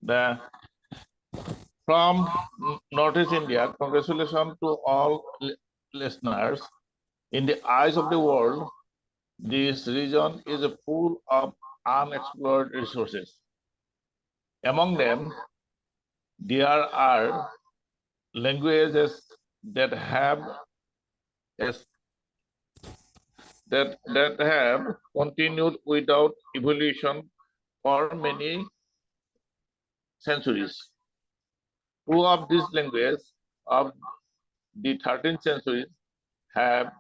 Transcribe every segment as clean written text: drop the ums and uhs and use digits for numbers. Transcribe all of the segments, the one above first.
The, from Northeast India, congratulations to all listeners. In the eyes of the world, this region is full of unexplored resources. Among them, there are languages that have continued without evolution for many centuries. Two of these languages of the 13th century have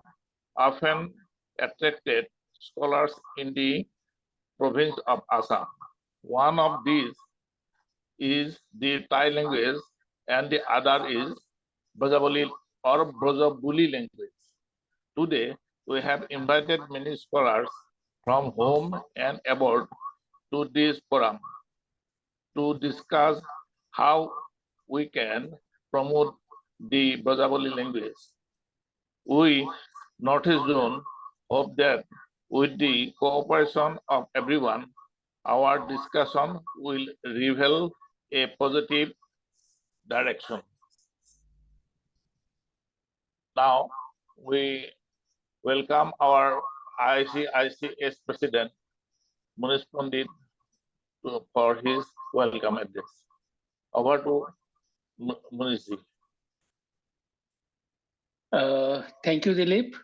often attracted scholars in the province of Assam. One of these is the Thai language and the other is Brajavali or Brajavali language. Today, we have invited many scholars from home and abroad to this forum to discuss how we can promote the Brajavali language. We, Northeast Zone, hope that with the cooperation of everyone, our discussion will reveal a positive direction. Now, we welcome our ICICS President, Munish Pandit, for his welcome address. Over to Munishji. Thank you, Dilip.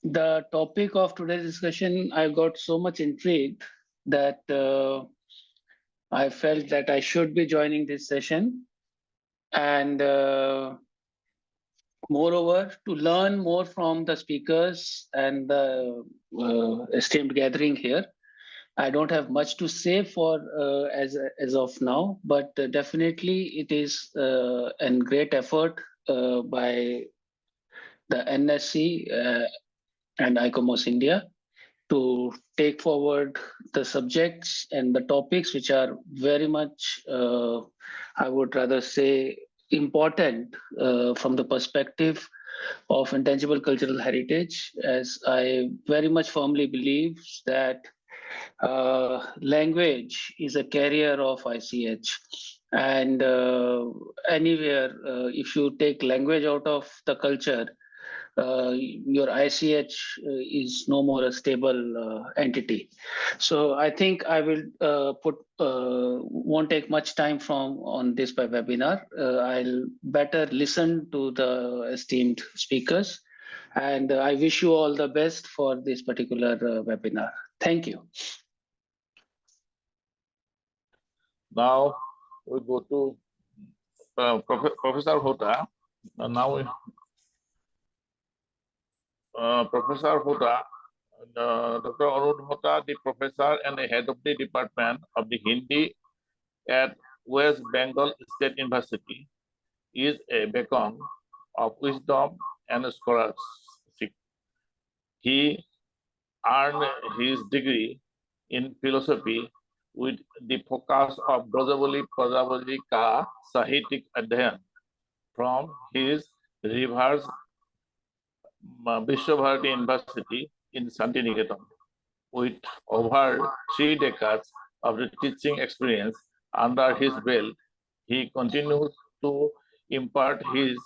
The topic of today's discussion, I got so much intrigued that I felt that I should be joining this session. And moreover, to learn more from the speakers and the esteemed gathering here. I don't have much to say for as of now, but definitely it is a great effort by the NSC and ICOMOS India to take forward the subjects and the topics which are very much, I would rather say, important from the perspective of intangible cultural heritage, as I very much firmly believe that language is a carrier of ICH. And anywhere, if you take language out of the culture, your ICH is no more a stable entity. So I think I will won't take much time on this by webinar. I'll better listen to the esteemed speakers. And I wish you all the best for this particular webinar. Thank you. Now we go to Professor Hota. Professor Hota, Dr. Arun Hota, the professor and the head of the department of the Hindi at West Bengal State University, is a beacon of wisdom and scholarship. He earned his degree in philosophy with the focus of Brajavali Prajavali Ka Sahitik Adhyayan from his reverse Vishwabharati University in Santiniketan. With over 3 decades of the teaching experience under his belt, he continues to impart his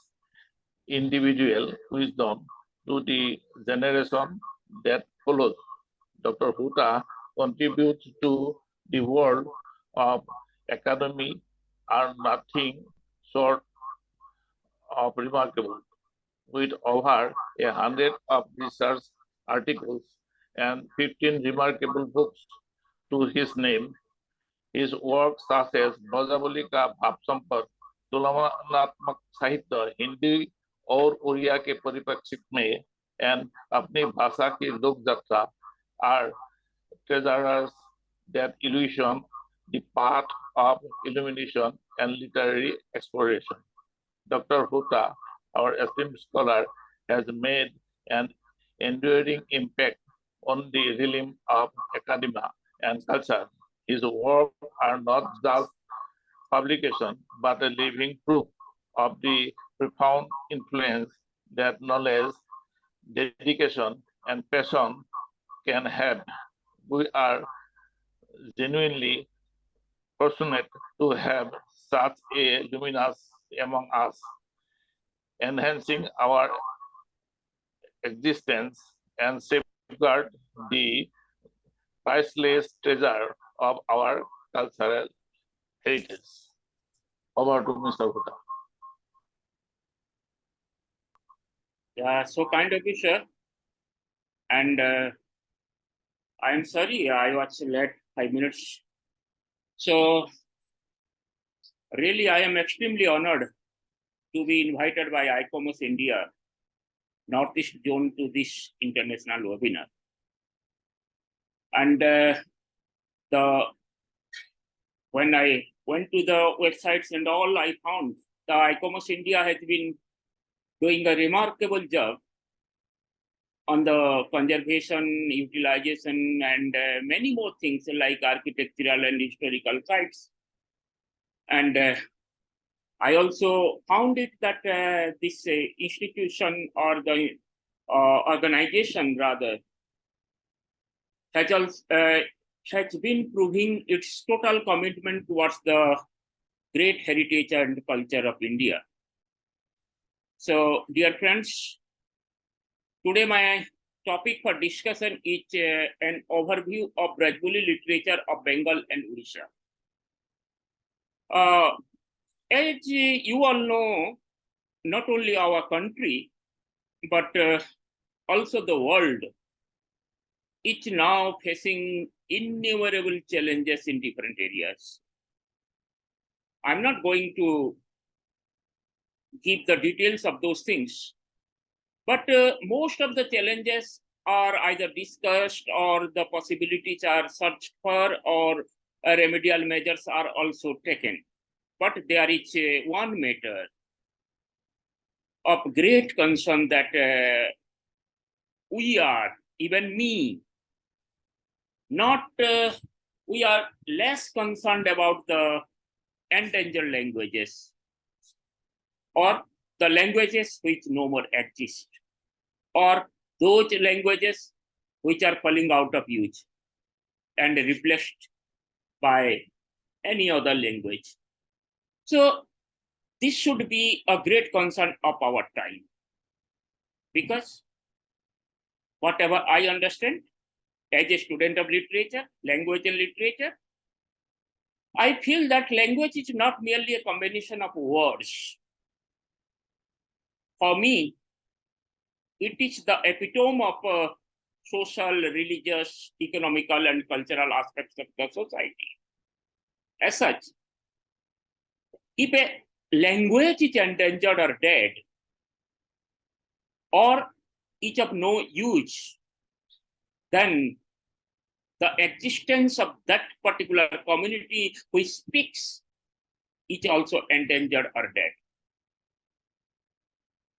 individual wisdom to the generation that follows. Dr. Hota contributes to the world of academy are nothing short of remarkable. With over 100 of research articles and 15 remarkable books to his name, his work such as Brajavali का भाव संपद, तुलनात्मक साहित्य हिंदी और उड़िया के परिप्रेक्ष्य में and अपनी भाषा की लोक यात्रा are treasures that illusion the path of illumination and literary exploration. Dr. Hota, our esteemed scholar, has made an enduring impact on the realm of academia and culture. His work are not just publication, but a living proof of the profound influence that knowledge, dedication, and passion can have. We are genuinely fortunate to have such a luminous among us, enhancing our existence and safeguard the priceless treasure of our cultural heritage. Over to Mr. Bhuta. Yeah, so kind of you, sir. And I'm sorry, I was late 5 minutes. So really, I am extremely honored to be invited by ICOMOS India Northeast Zone to this international webinar. And when I went to the websites and all, I found the ICOMOS India has been doing a remarkable job on the conservation, utilization, and many more things like architectural and historical sites. And I also found it that this institution or the organization rather has been proving its total commitment towards the great heritage and culture of India. So, dear friends, today my topic for discussion is an overview of Brajavali literature of Bengal and Odisha. As you all know, not only our country, but also the world is now facing innumerable challenges in different areas. I'm not going to give the details of those things, but most of the challenges are either discussed or the possibilities are searched for or remedial measures are also taken. But there is one matter of great concern that we are, even me, we are less concerned about the endangered languages or the languages which no more exist, or those languages which are falling out of use and replaced by any other language. So this should be a great concern of our time, because whatever I understand as a student of literature, language and literature, I feel that language is not merely a combination of words. For me, it is the epitome of social, religious, economical, and cultural aspects of the society. As such, if a language is endangered or dead, or is of no use, then the existence of that particular community which speaks is also endangered or dead.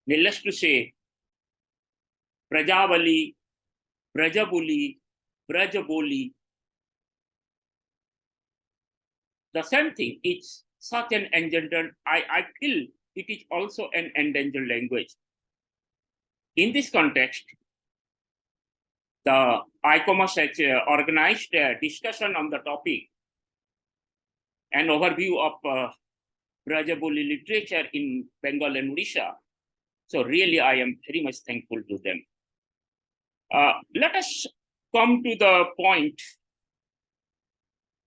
Needless to say, Brajavali, Brajavali, Brajavali, the same thing. It's such an endangered, I feel it is also an endangered language. In this context, the ICOMOS has organized a discussion on the topic, an overview of Brajavali literature in Bengal and Odisha. So really, I am very much thankful to them. Let us come to the point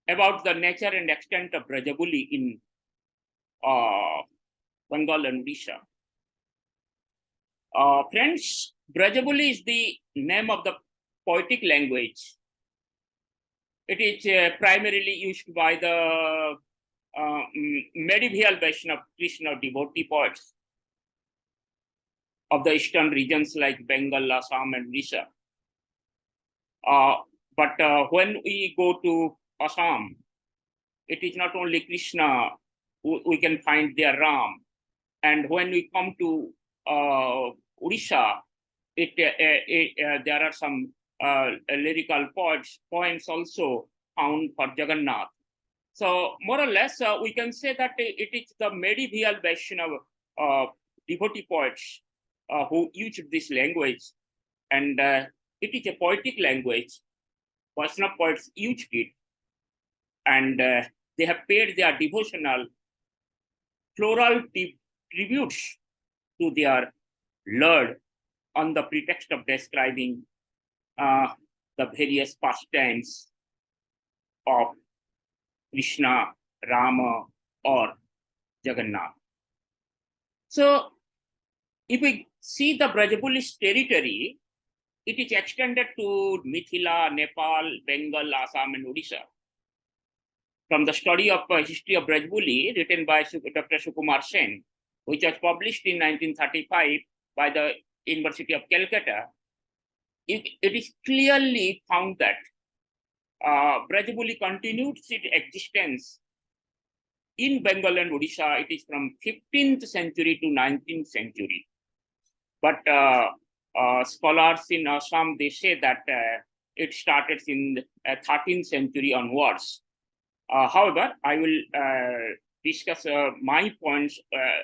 about the nature and extent of Brajavali in Bengal and Odisha. Friends, Brajavali is the name of the poetic language. It is primarily used by the medieval Vaishnavite Krishna devotee poets of the eastern regions like Bengal, Assam, and Odisha. But when we go to Assam, it is not only Krishna, we can find there Ram. And when we come to Odisha, there are some lyrical poems also found for Jagannath. So more or less, we can say that it is the medieval Vaishnava devotee poets who used this language, and it is a poetic language. Vaishnava poets used it, and they have paid their devotional floral tributes to their Lord on the pretext of describing the various pastimes of Krishna, Rama, or Jagannath. So, if we see the Brajabuli's territory, it is extended to Mithila, Nepal, Bengal, Assam, and Odisha. From the study of history of Brajavali, written by Dr. Sukumar Sen, which was published in 1935 by the University of Calcutta, it is clearly found that Brajavali continued its existence in Bengal and Odisha. It is from 15th century to 19th century. But scholars in Assam, they say that it started in 13th century onwards. However, I will discuss my points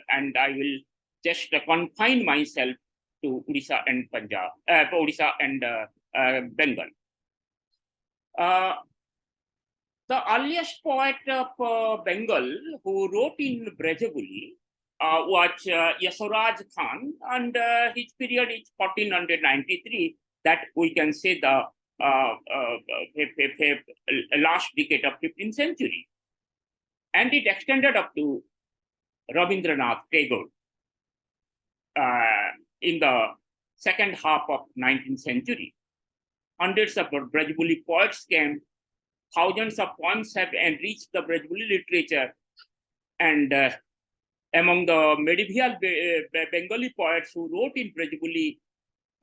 and I will just confine myself to Odisha and Punjab, Odisha and Bengal. The earliest poet of Bengal who wrote in Brajavali was Yasaraj Khan, and his period is 1493. That we can say the last decade of 15th century, and it extended up to Rabindranath Tagore in the second half of 19th century. Hundreds of Brajavali poets came. Thousands of poems have enriched the Brajavali literature, and among the medieval Bengali poets who wrote in Brajavali,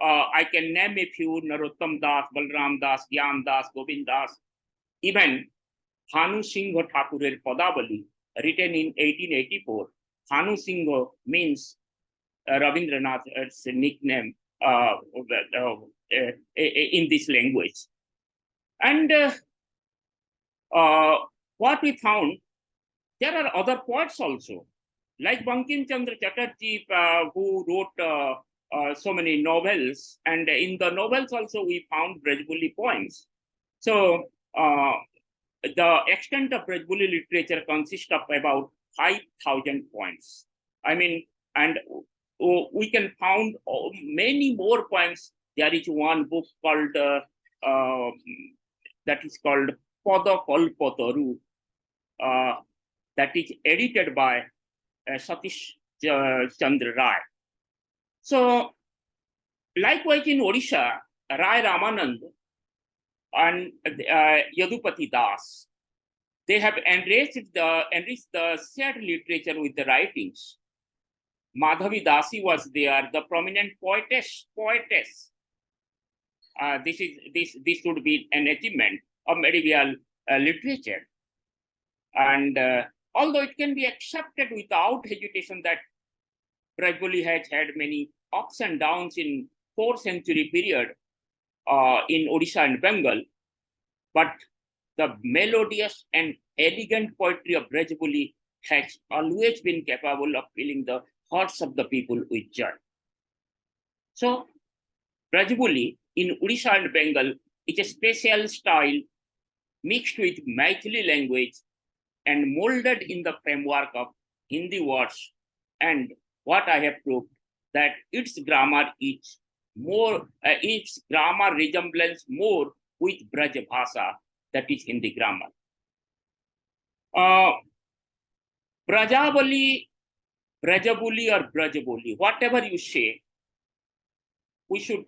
I can name a few: Narottam Das, Balram Das, Gyan Das, Govind Das, even Hanu Singh Thakurer Padavali, written in 1884. Hanu Singh means Rabindranath's nickname in this language. And what we found, there are other poets also, like Bankim Chandra Chatterjee, who wrote so many novels, and in the novels also we found Brajavali poems. So the extent of Brajavali literature consists of about 5,000 poems. I mean, and we can find many more poems. There is one book called that is called Pada Kalpataru, that is edited by Satish Chandra Rai. So, likewise in Odisha, Rai Ramanand and Yadupati Das, they have enriched the shared literature with the writings. Madhavi Dasi was there, the prominent poetess. This would be an achievement of medieval literature. And although it can be accepted without hesitation that Brajavali has had many ups and downs in 4th century period in Odisha and Bengal, but the melodious and elegant poetry of Brajavali has always been capable of filling the hearts of the people with joy. So, Brajavali in Odisha and Bengal is a special style mixed with Maithili language and molded in the framework of Hindi words. And what I have proved, that its grammar is more, its grammar resembles more with Brajabhasa, that is Hindi grammar. Brajavali or Brajavali, whatever you say, we should,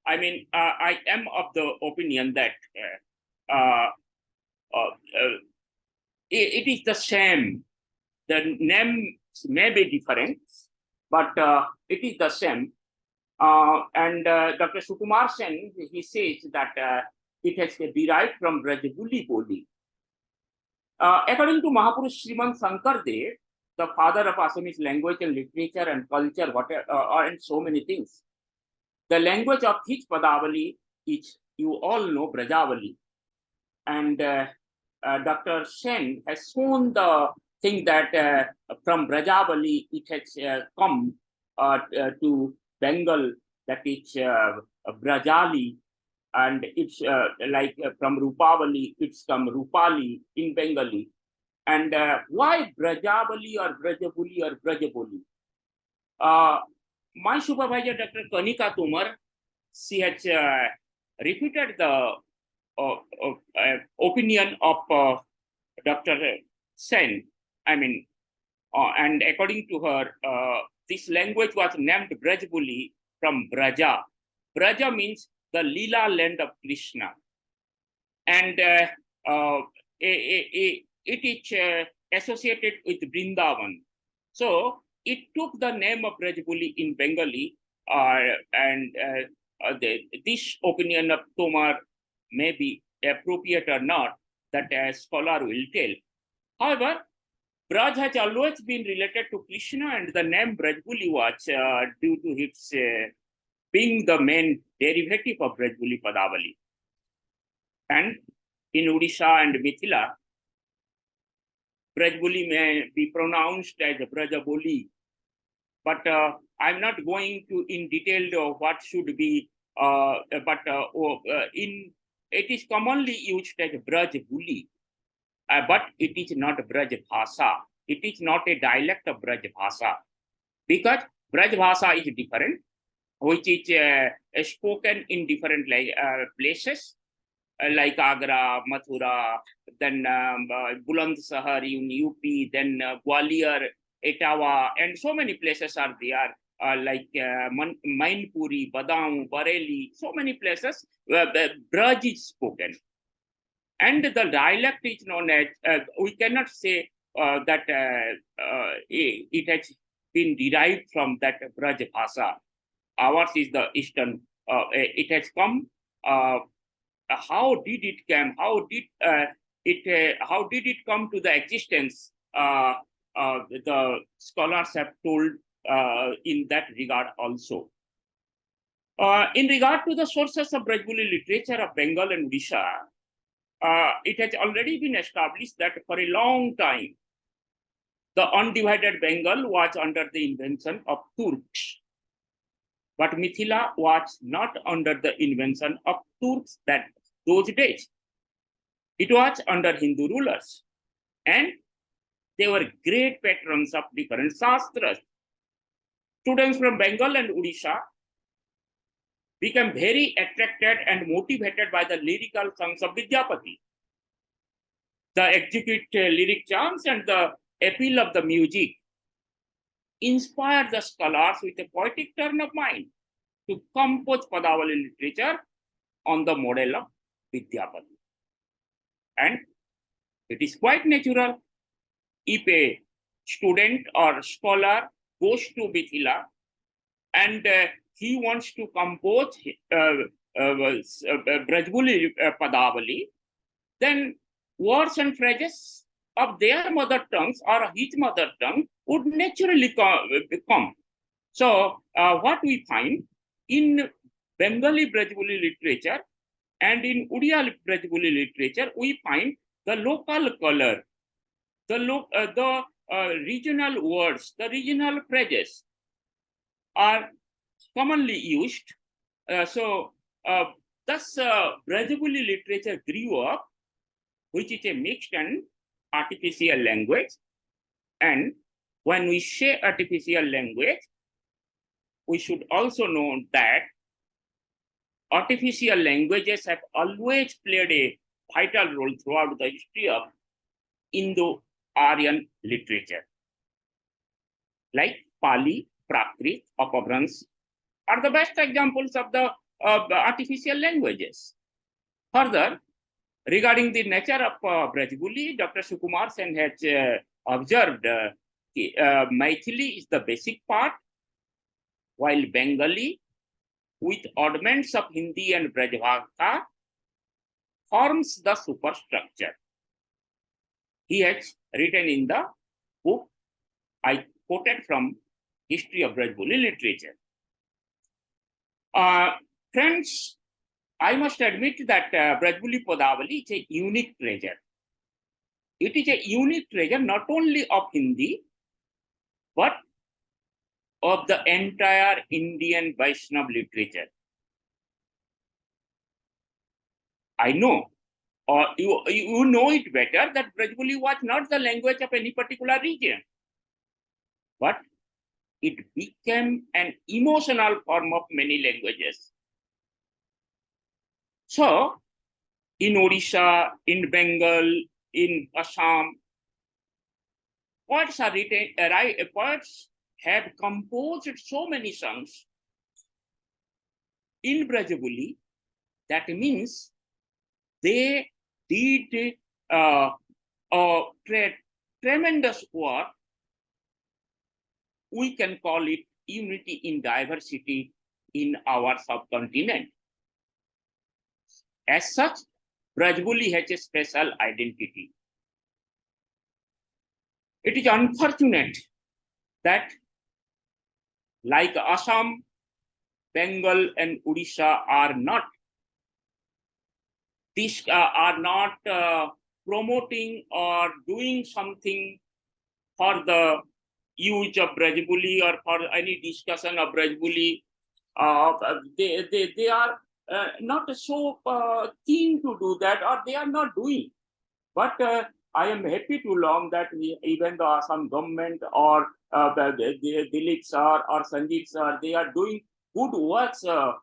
I am of the opinion that it is the same. The names may be different, but it is the same. And Dr. Sukumar Sen, he says that it has derived from Brajavali Boli. According to Mahapurush Sriman Sankardeva, the father of Assamese language and literature and culture, and so many things, the language of his Padavali is, you all know, Brajavali. And Dr. Sen has shown the thing that from Brajavali it has come to Bengal, that is Brajali, and it's like from Rupavali, it's come Rupali in Bengali, And why Brajavali or Brajavali or Brajavali? My supervisor, Dr. Kanika Tumar, she has repeated the opinion of Dr. Sen. I mean, and according to her, this language was named Brajavali from Braja. Braja means the Lila land of Krishna. And it is associated with Vrindavan. So it took the name of Brajavali in Bengali, and this opinion of Tomar may be appropriate or not, that a scholar will tell. However, Braj has always been related to Krishna, and the name Brajavali was due to its being the main derivative of Brajavali Padavali. And in Odisha and Mithila, Brajavali may be pronounced as Brajavali, but I'm not going to in detail of what should be, it is commonly used as Brajavali, but it is not Brajbhasa. It is not a dialect of Brajbhasa, because Brajbhasa is different, which is spoken in different places, like Agra, Mathura, then Bulandsahar in UP, then Gwalior, Etawah, and so many places are there, like Mainpuri, Badam, Bareilly, so many places where Braj is spoken. And the dialect is known as, we cannot say that it has been derived from that Braj Bhasa. Ours is the Eastern, it has come, how did it come? How did it come to the existence? The scholars have told in that regard also. In regard to the sources of Brajavali literature of Bengal and Odisha, it has already been established that for a long time, the undivided Bengal was under the invention of Turks. But Mithila was not under the invention of Turks those days. It was under Hindu rulers. And they were great patrons of different sastras. Students from Bengal and Odisha became very attracted and motivated by the lyrical songs of Vidyapati. The exquisite lyric charms and the appeal of the music inspired the scholars with a poetic turn of mind to compose Padavali literature on the model of Vidyapati. And it is quite natural if a student or scholar goes to Mithila and he wants to compose Brajavali Padavali, then words and phrases of their mother tongues or his mother tongue would naturally come. So what we find in Bengali Brajavali literature and in Odia Brajavali literature, we find the local color, the regional words, the regional phrases are commonly used. Thus Brajavali literature grew up, which is a mixed and artificial language. And when we say artificial language, we should also know that artificial languages have always played a vital role throughout the history of Indo-Aryan literature. Like Pali, Prakrit, Apabhrans are the best examples of the artificial languages. Further, regarding the nature of Brajavali, Dr. Sukumar Sen has observed Maithili is the basic part, while Bengali, with augments of Hindi and Brajbhasa, forms the superstructure. He has written in the book I quoted from History of Brajavali Literature. Friends, I must admit that Brajavali Padavali is a unique treasure. It is a unique treasure not only of Hindi, but of the entire Indian Vaishnava literature. I know or you know it better that Brajavali was not the language of any particular region, but it became an emotional form of many languages. So, in Odisha, in Bengal, in Assam, poets are written, poets have composed so many songs in Brajavali. That means they did tremendous work. We can call it unity in diversity in our subcontinent. As such, Brajavali has a special identity. It is unfortunate that, like Assam, Bengal, and Odisha are not promoting or doing something for the use of Brajavali or for any discussion of Brajavali. They are not so keen to do that, or they are not doing. But I am happy to learn that even the Assam government or the Dilip sir or Sanjeev sir, they are doing good works for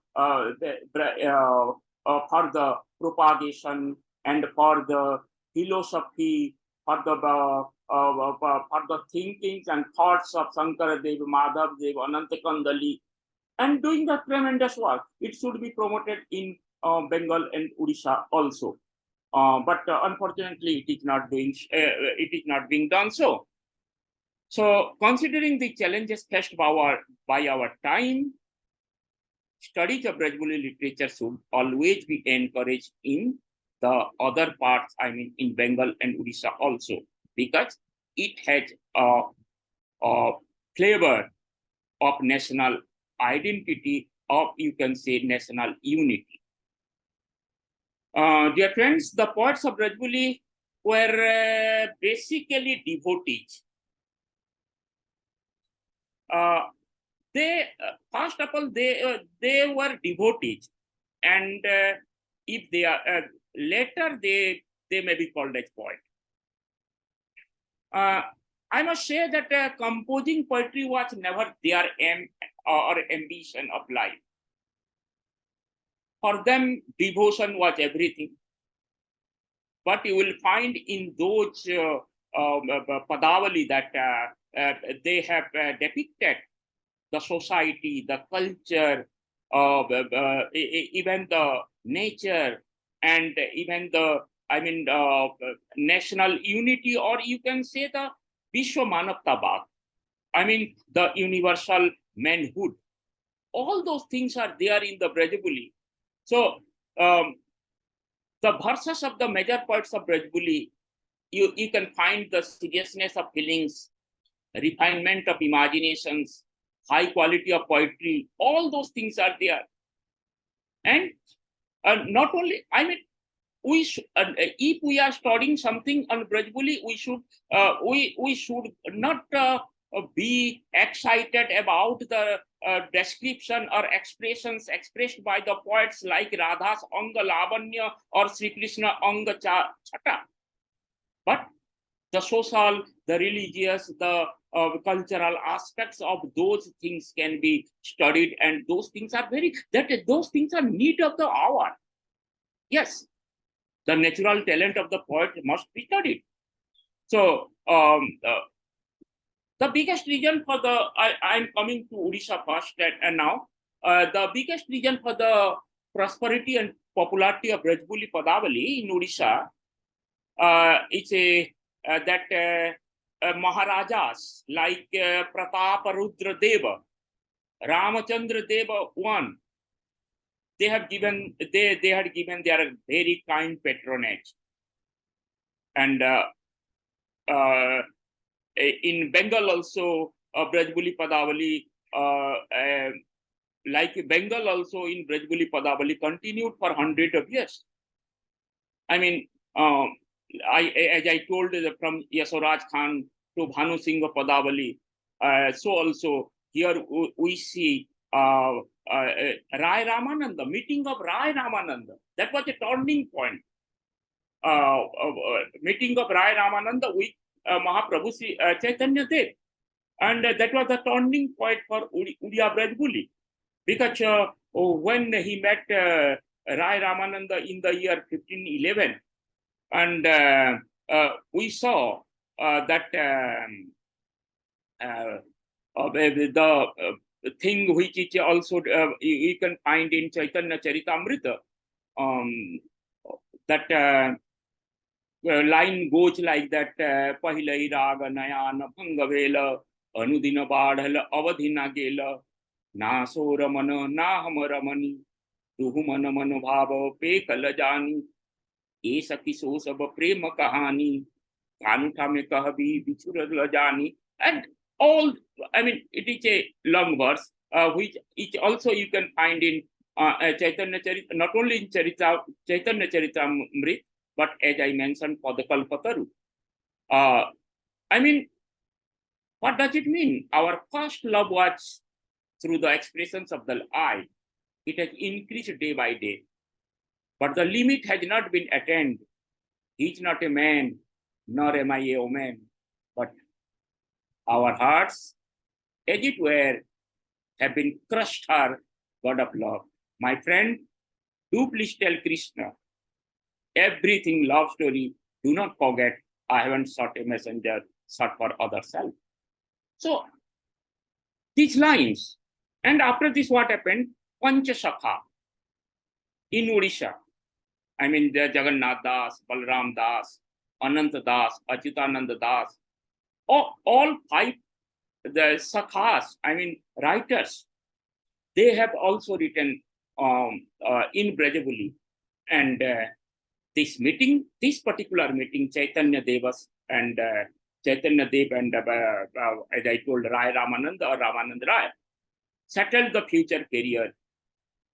the propagation and for the philosophy, for the thinkings and thoughts of Sankardeva, Madhavadeva, Anantakandali, and doing the tremendous work. It should be promoted in Bengal and Odisha also. But unfortunately, it is not being done so. So, considering the challenges faced by our time, studies of Brajavali literature should always be encouraged in the other parts, I mean, in Bengal and Odisha also, because it has a flavor of national identity, of, you can say, national unity. Dear friends, the poets of Brajavali were basically devotees. First of all, they were devotees, and if they are later, they may be called as poet. I must say that composing poetry was never their aim or ambition of life. For them, devotion was everything. But you will find in those Padavali that they have depicted the society, the culture, even the nature, and even the, national unity, or you can say the Vishwa Manavtabad. I mean, the universal manhood. All those things are there in the Brajavali. So, the verses of the major poets of Brajavali, you can find the seriousness of feelings, refinement of imaginations, high quality of poetry. All those things are there. And not only, we should, if we are studying something on Brajavali, we should not be excited about the description or expressions expressed by the poets like Radha's Anga Lavanya or Sri Krishna Anga Chata. But the social, the religious, the cultural aspects of those things can be studied, and those things are those things are need of the hour. Yes, the natural talent of the poet must be studied. So the biggest reason for the, I'm coming to Odisha first and now, the biggest reason for the prosperity and popularity of Brajavali Padavali in Odisha is that Maharajas like Prataparudra Deva, Ramachandra Deva I, they had given their very kind patronage. And in Bengal also, Brajavali Padavali, like Bengal also in Brajavali Padavali continued for hundreds of years. I mean, as I told, from Yasaraj Khan to Bhanu Singh Padavali, so also here we see Rai Ramananda, meeting of Rai Ramananda. That was a turning point. meeting of Rai Ramananda with Mahaprabhu Sri Chaitanya Dev. And that was the turning point for Uriya Brajavali. Because when he met Rai Ramananda in the year 1511, and we saw that the thing which is also you can find in Chaitanya Charitamrita, that line goes like that: Pahilai raga nayana bhangavela anudina badhala avadhina gela naso ramana naham ramani तुहु मन मन भाव पे कल जानी ये सखी सो सब प्रेम कहानी कानुठा में कह भी बिछुर ल जानी. And all, I mean, it is a long verse which also you can find in Chaitanya Charita, not only in Chaitanya Charitamrita, but as I mentioned for the Kalpataru. I mean, what does it mean? Our first love was through the expressions of the eye. It has increased day by day, but the limit has not been attained. He is not a man, nor am I a woman, but our hearts, as it were, have been crushed her God of love. My friend, do please tell Krishna everything love story. Do not forget, I haven't sought a messenger, sought for other self. So these lines, and after this, what happened? Panchashakha in Odisha. I mean, the Jagannath Das, Balram Das, Ananta Das, Achyutananda Das, all five, the Sakhas, I mean, writers, they have also written in Brajavali. And this meeting, this particular meeting, Chaitanya Devas and Chaitanya Dev and, as I told, Rai Ramananda or Ramananda Rai, settled the future career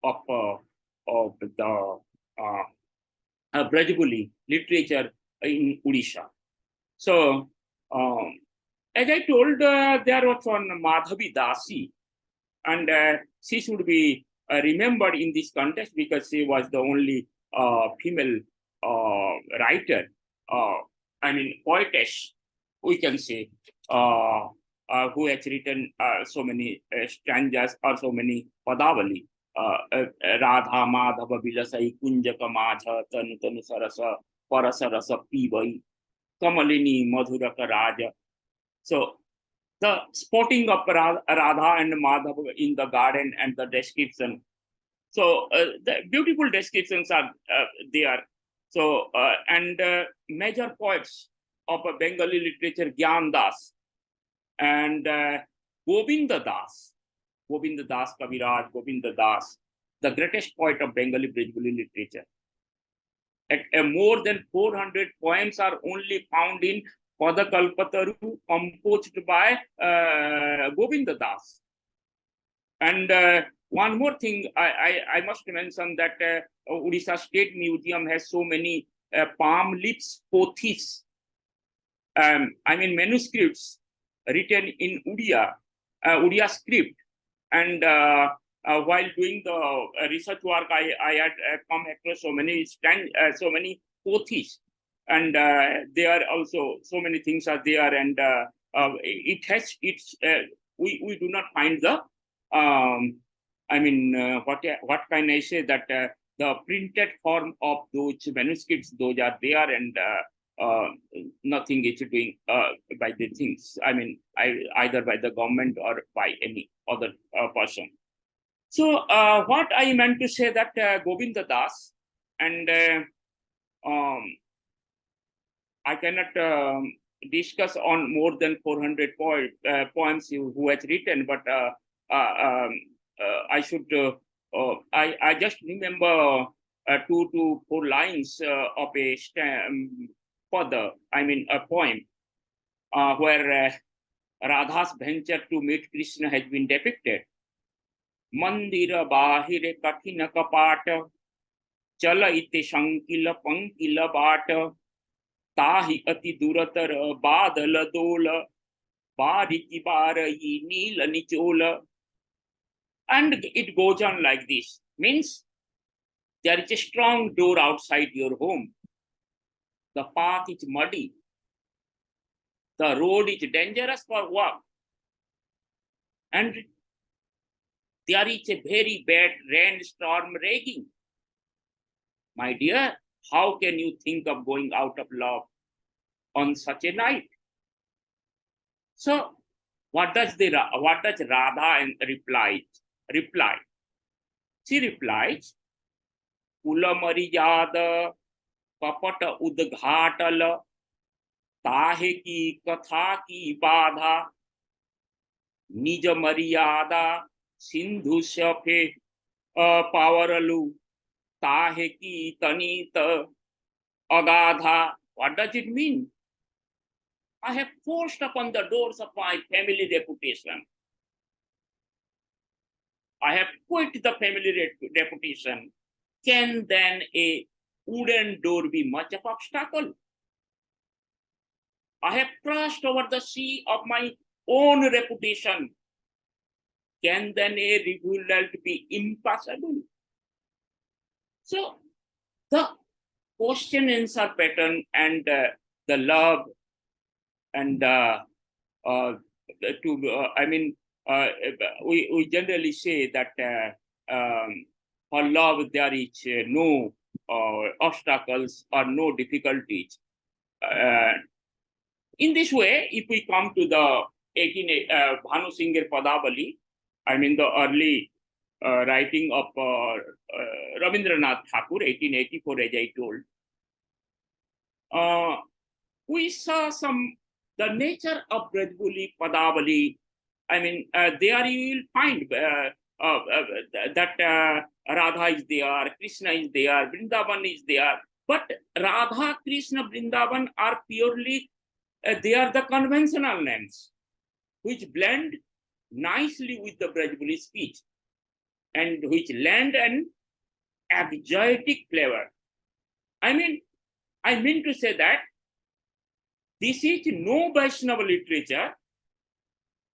of the Brajavali literature in Odisha. So, as I told, there was one Madhavi Dasi, and she should be remembered in this context because she was the only female writer, I mean, poetess, we can say, who has written so many stanzas or so many Padavali. Radha Madhava Vilasai Kunjaka Maja Tanu Tanu Sarasa Parasarasa Pivai Kamalini Madhuraka Raja. So the spotting of Radha and Madhava in the garden and the description. So the beautiful descriptions are there. So and major poets of Bengali literature, Gyan Das and Govinda Das. Govinda Das Kaviraj, Govinda Das, the greatest poet of Bengali Brajavali literature. More than 400 poems are only found in Padakalpataru, composed by Govinda Das. And one more thing, I must mention that Odisha State Museum has so many palm leaves pothis, I mean manuscripts written in Odia script. And while doing the research work, I had come across so many pothis, and there are also so many things are there, and we do not find the I mean what can I say, that the printed form of those manuscripts, those are there, and nothing is doing by the things. I mean, either by the government or by any other person. So what I meant to say that Govinda Das, and I cannot discuss on more than 400 poems who has written, but I should I just remember 2 to 4 lines of a poem where Radha's venture to meet Krishna has been depicted. Mandira bahire kathina kapata, chala ite shankila pankila bata, tahi ati duratar badala dola, bariti barayi nila nichola. And it goes on like this. Means there is a strong door outside your home. The path is muddy. The road is dangerous for walk. And there is a very bad rainstorm raging. My dear, how can you think of going out of love on such a night? So, what does Radha reply? She replies, Kula Marijada Kapata Udghatal Tahe ki Katha ki Badha Nija Maryada Sindhu Shafe Pavaralu Tahe ki Tanita Agadha. What does it mean? I have forced upon the doors of my family reputation. I have quit the family reputation. Can then a wooden door be much of obstacle? I have crossed over the sea of my own reputation. Can then a rivulet be impossible? So the question answer pattern and the love and we generally say that for love there is no obstacles or no difficulties. In this way, if we come to the Bhanu Singh's Padavali, the early writing of Rabindranath Thakur, 1884, as I told, we saw the nature of Brajavali, Padavali. There you will find that Radha is there, Krishna is there, Vrindavan is there. But Radha, Krishna, Vrindavan are purely, they are the conventional names, which blend nicely with the Brajavali speech and which lend an exotic flavor. I mean to say that this is no Vaishnava literature.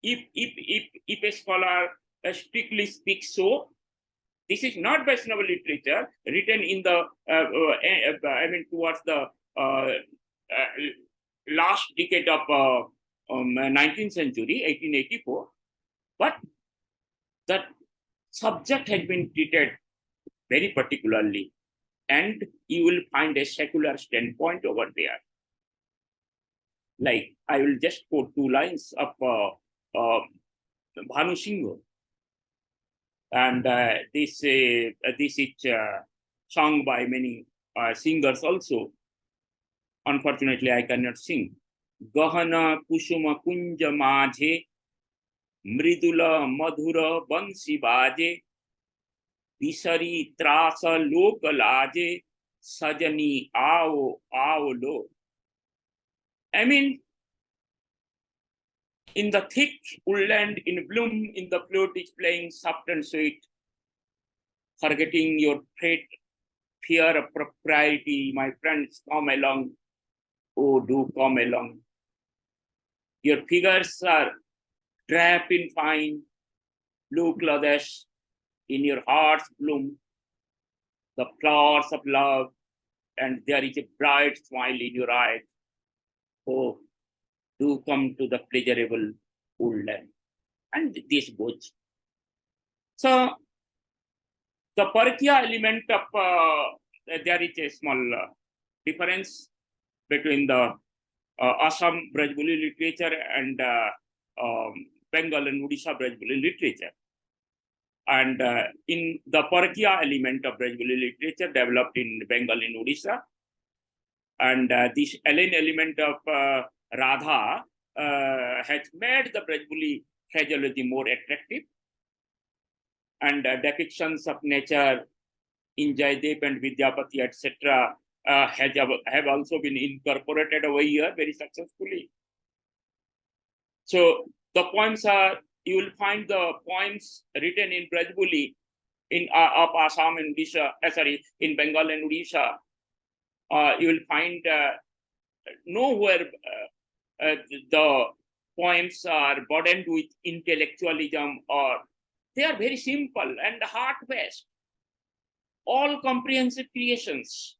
If a scholar strictly speaks so, this is not Vaishnava literature written in the towards the last decade of 19th century, 1884. But the subject has been treated very particularly, and you will find a secular standpoint over there. Like, I will just quote two lines of Bhanu Singh. And this is sung by many singers also. Unfortunately, I cannot sing. Gahana Kusuma Kunja Majhe Mridula Madhura Bansi Baje Visari Trasa Lokalaje Sajani Ao Lo. In the thick woodland in bloom, in the flute is playing soft and sweet, forgetting your fear of propriety, my friends, come along. Oh, do come along. Your figures are draped in fine blue clothes, in your heart's bloom, the flowers of love, and there is a bright smile in your eyes. Oh, do come to the pleasurable woodland. And this goes. So, the Parikya element of, there is a small difference between the Assam Brajavali literature and Bengal and Odisha Brajavali literature. And in the Parikya element of Brajavali literature developed in Bengal and Odisha, and this alien element of Radha has made the Brajavali phraseology more attractive, and depictions of nature in Jaydev and Vidyapati, etc., have also been incorporated over here very successfully. So the poems are, you will find the poems written in Brajavali of Assam and Odisha, in Bengal and Odisha. You will find nowhere the poems are burdened with intellectualism, or they are very simple and heart-based, all comprehensive creations.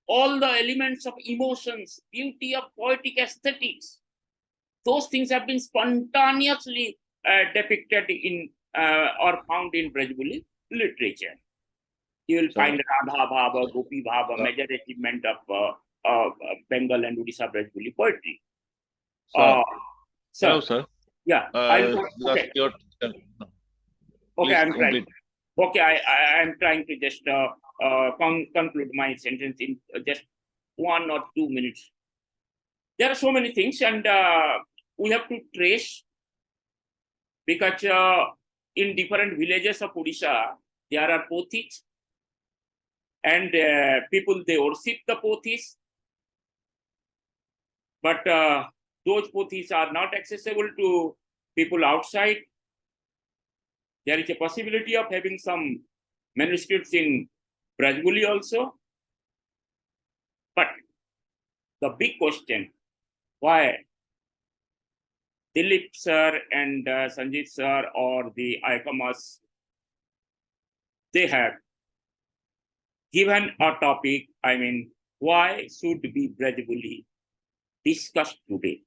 all the elements of emotions, beauty of poetic aesthetics, those things have been spontaneously depicted in or found in Brajavali literature. You will find Radha Bhava, Gopi Bhava, major achievement of Bengal and Odisha Brajavali poetry. Hello, sir. Yeah, Okay. Okay, I'm trying. Okay, I'm trying to just conclude my sentence in just 1 or 2 minutes. There are so many things, and we have to trace, because in different villages of Odisha, there are pothis, and people, they worship the pothis, but those pothis are not accessible to people outside. There is a possibility of having some manuscripts in Brajavali also. But the big question, why Dilip sir and Sanjit sir or the ICOMOS, they have given a topic, I mean, why should be Brajavali discussed today?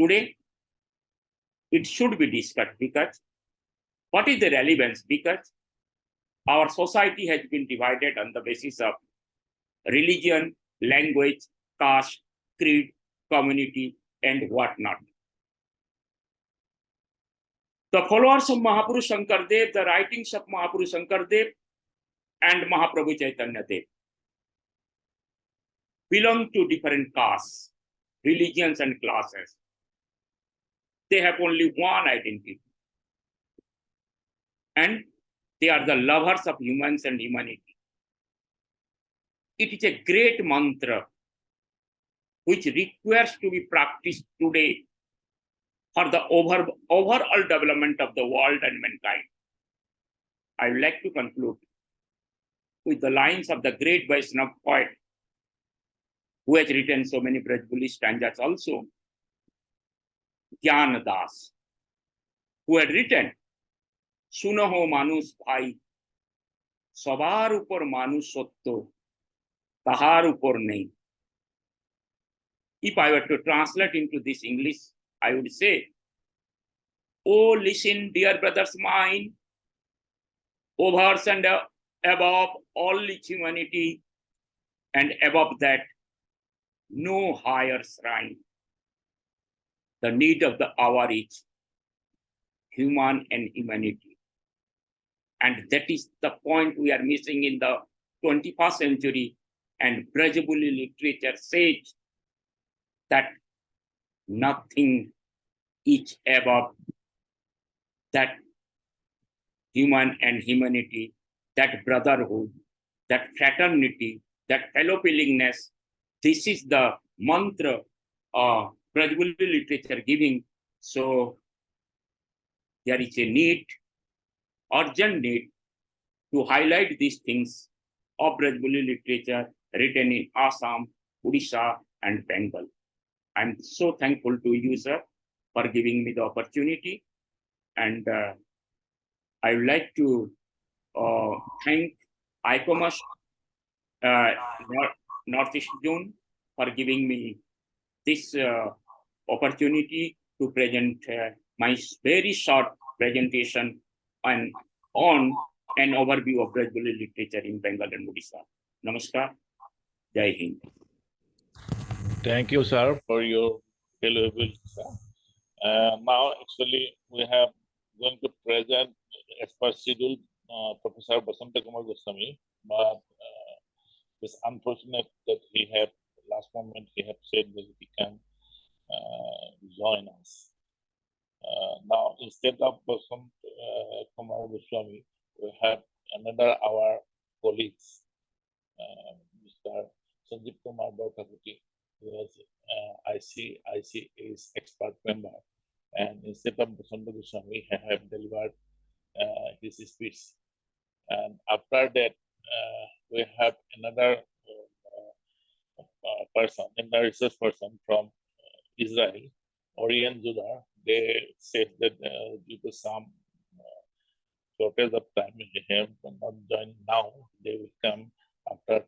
Today, it should be discussed, because what is the relevance? Because our society has been divided on the basis of religion, language, caste, creed, community, and whatnot. The followers of Mahapurush Sankardeva, the writings of Mahapurush Sankardeva and Mahaprabhu Chaitanya Dev belong to different castes, religions, and classes. They have only one identity, and they are the lovers of humans and humanity. It is a great mantra which requires to be practiced today for the overall development of the world and mankind. I would like to conclude with the lines of the great Vaishnava poet who has written so many Brajavali stanzas also, Gyan Das, who had written, Sunoho Manus Bhai, Sabar upor Manus Sotto, Tahar upor Nahi. If I were to translate into this English, I would say, oh, listen, dear brothers mine, over and above all humanity, and above that, no higher shrine. The need of the hour is human and humanity. And that is the point we are missing in the 21st century. And Brajavali literature says that nothing is above that human and humanity, that brotherhood, that fraternity, that fellow feelingness. This is the mantra of Brajavali literature giving. So there is a need, urgent need, to highlight these things of Brajavali literature written in Assam, Odisha, and Bengal. I'm so thankful to you, sir, for giving me the opportunity. And I would like to thank ICOMOS Northeast Zone for giving me this opportunity to present my very short presentation on an overview of Brajavali literature in Bengal and Odisha. Namaskar. Jai Hind. Thank you, sir, for your valuable. Now, actually, we have going to present as per schedule Professor Basanta Kumar Goswami, but it's unfortunate that he have last moment he have said that he can join us. Now, instead of Basanta Kumar Goswami, we have another our colleagues, Mr. Sanjeev Kumar Bharkaputi, who was ICA's expert member. And instead of Basanta Goswami, he have delivered his speech. And after that, we have another person, another research person from Israel, Orion Judar. They said that due to some shortage of time, they have not join now. They will come after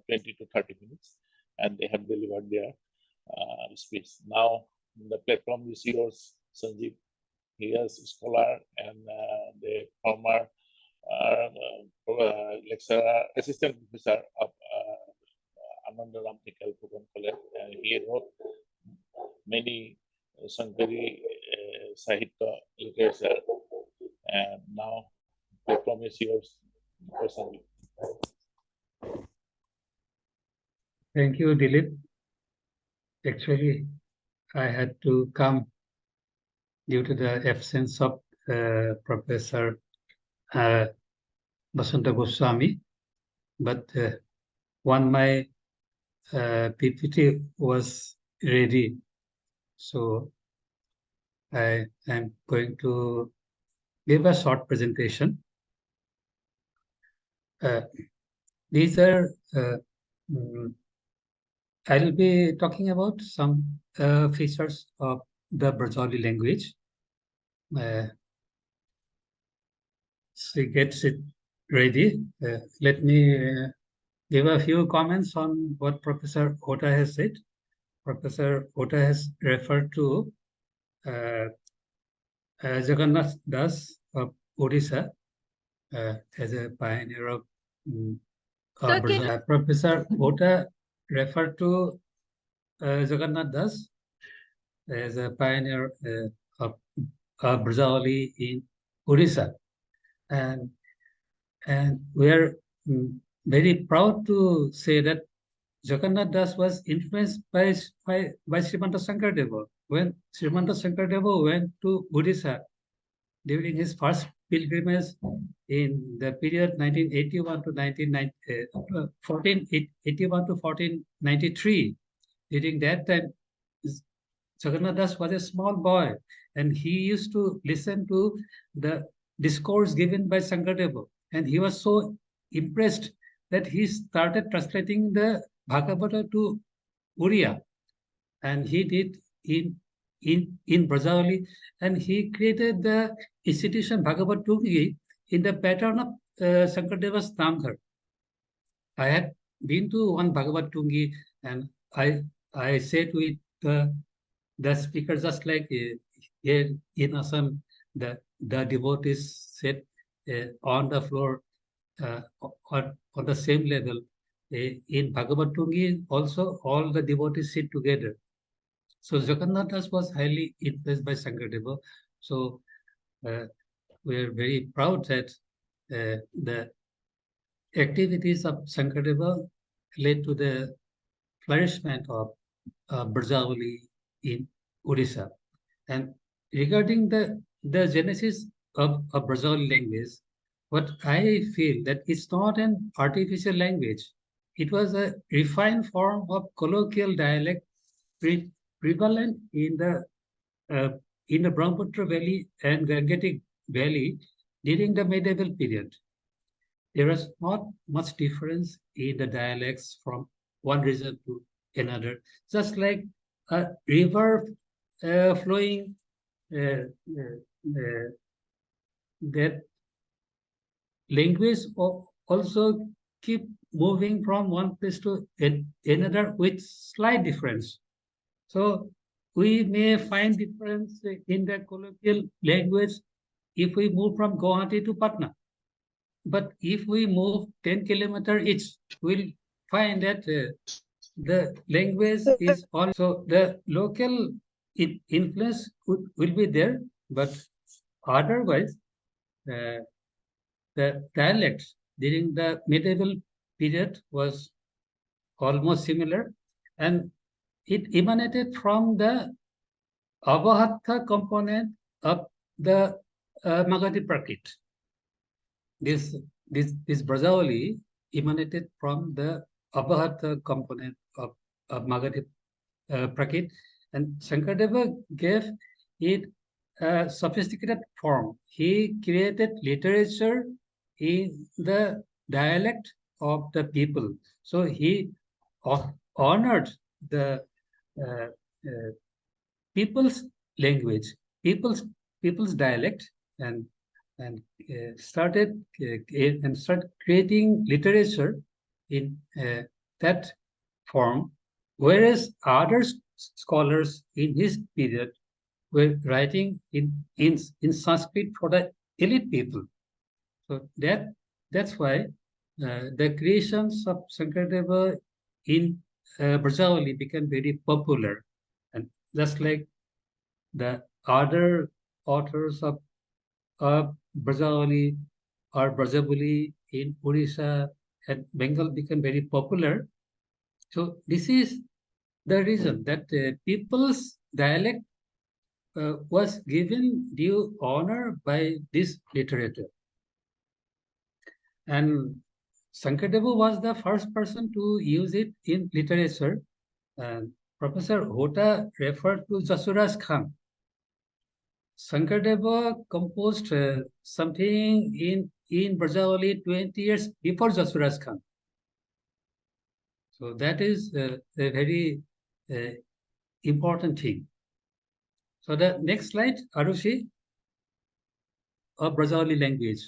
20 to 30 minutes, and they have delivered their speech. Now the platform is yours, Sanjeev. He is a scholar and the former lecturer, assistant professor of Anandaram Technical College. He wrote many Sankari Sahitya literature, and now platform is yours, Sanjeev. Thank you, Dilip. Actually, I had to come due to the absence of Professor Basanta Goswami, but when my PPT was ready, so I am going to give a short presentation. These are I will be talking about some features of the Brajavali language. So gets it ready. Let me give a few comments on what Professor Ota has said. Professor Ota has referred to Jagannath Das of Odisha as a pioneer of Brajavali. Professor Ota referred to Jagannath Das as a pioneer of Brajavali in Odisha. And we are very proud to say that Jagannath Das was influenced by Srimanta Sankardeva. When Srimanta Sankardeva went to Odisha during his first pilgrimage in the period 1481 to 1493, during that time, Jagannath Das was a small boy, and he used to listen to the discourse given by Sankardeva, and he was so impressed that he started translating the Bhagavata to Oriya, and he did in Brajavali, and he created the institution Bhagavat Tungi in the pattern of Sankardeva's Namghar. I had been to one Bhagavat Tungi, and I said to it, the speaker, just like here in Assam, the devotees sit on the floor on the same level. In Bhagavat Tungi, also all the devotees sit together. So Jagannath Das was highly influenced by Sankardeva. So we are very proud that the activities of Sankardeva led to the flourishment of Brajavali in Odisha. And regarding the genesis of Brajavali language, what I feel that it's not an artificial language. It was a refined form of colloquial dialect prevalent in the Brahmaputra Valley and Gangetic Valley during the medieval period. There was not much difference in the dialects from one region to another, just like a river flowing that language also keep moving from one place to another with slight difference. So we may find difference in the colloquial language if we move from Guwahati to Patna. But if we move 10 kilometers each, we'll find that the language is also the local influence will be there, but otherwise the dialects during the medieval period was almost similar, and it emanated from the Abahatta component of the Magadhi Prakrit. This Brajavali emanated from the Abahatta component of Magadhi Prakrit, and Sankardeva gave it a sophisticated form. He created literature in the dialect of the people. So he honored the people's language, people's dialect, and started creating literature in that form, whereas other scholars in his period were writing in Sanskrit for the elite people. So that's why the creations of Sankardeva in Brajavali became very popular, and just like the other authors of Brajavali or Brajavali in Odisha and Bengal became very popular. So this is the reason that people's dialect was given due honor by this literature. And Sankardeva was the first person to use it in literature. And Professor Hota referred to Jasuraj Khan. Sankardeva composed something in Brajavali 20 years before Jasuraj Khan. So that is a very important thing. So the next slide, Arushi, of Brajavali language.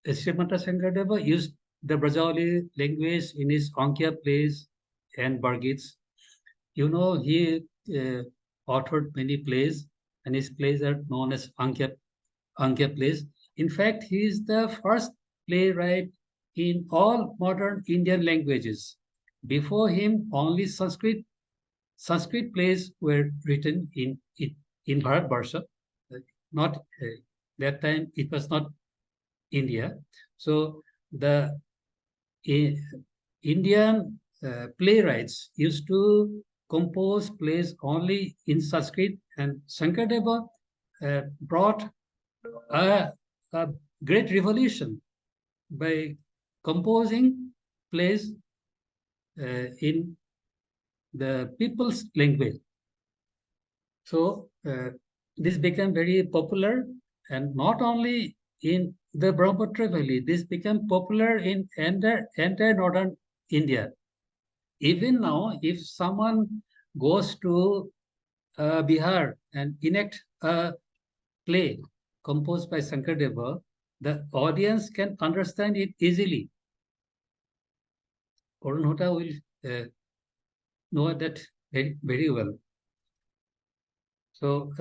Srimanta Sankardeva used the Brajavali language in his Ankia plays and Bargits. You know, he authored many plays, and his plays are known as Ankia plays. In fact, he is the first playwright in all modern Indian languages. Before him, only Sanskrit plays were written in Bharatvarsha. Not that time, it was not India. So the Indian playwrights used to compose plays only in Sanskrit, and Sankardeva brought a great revolution by composing plays in the people's language. So this became very popular, and not only in the Brahmaputra Valley, this became popular in entire northern India. Even now, if someone goes to Bihar and enact a play composed by Sankardeva, the audience can understand it easily. Arun Hota will know that very, very well. So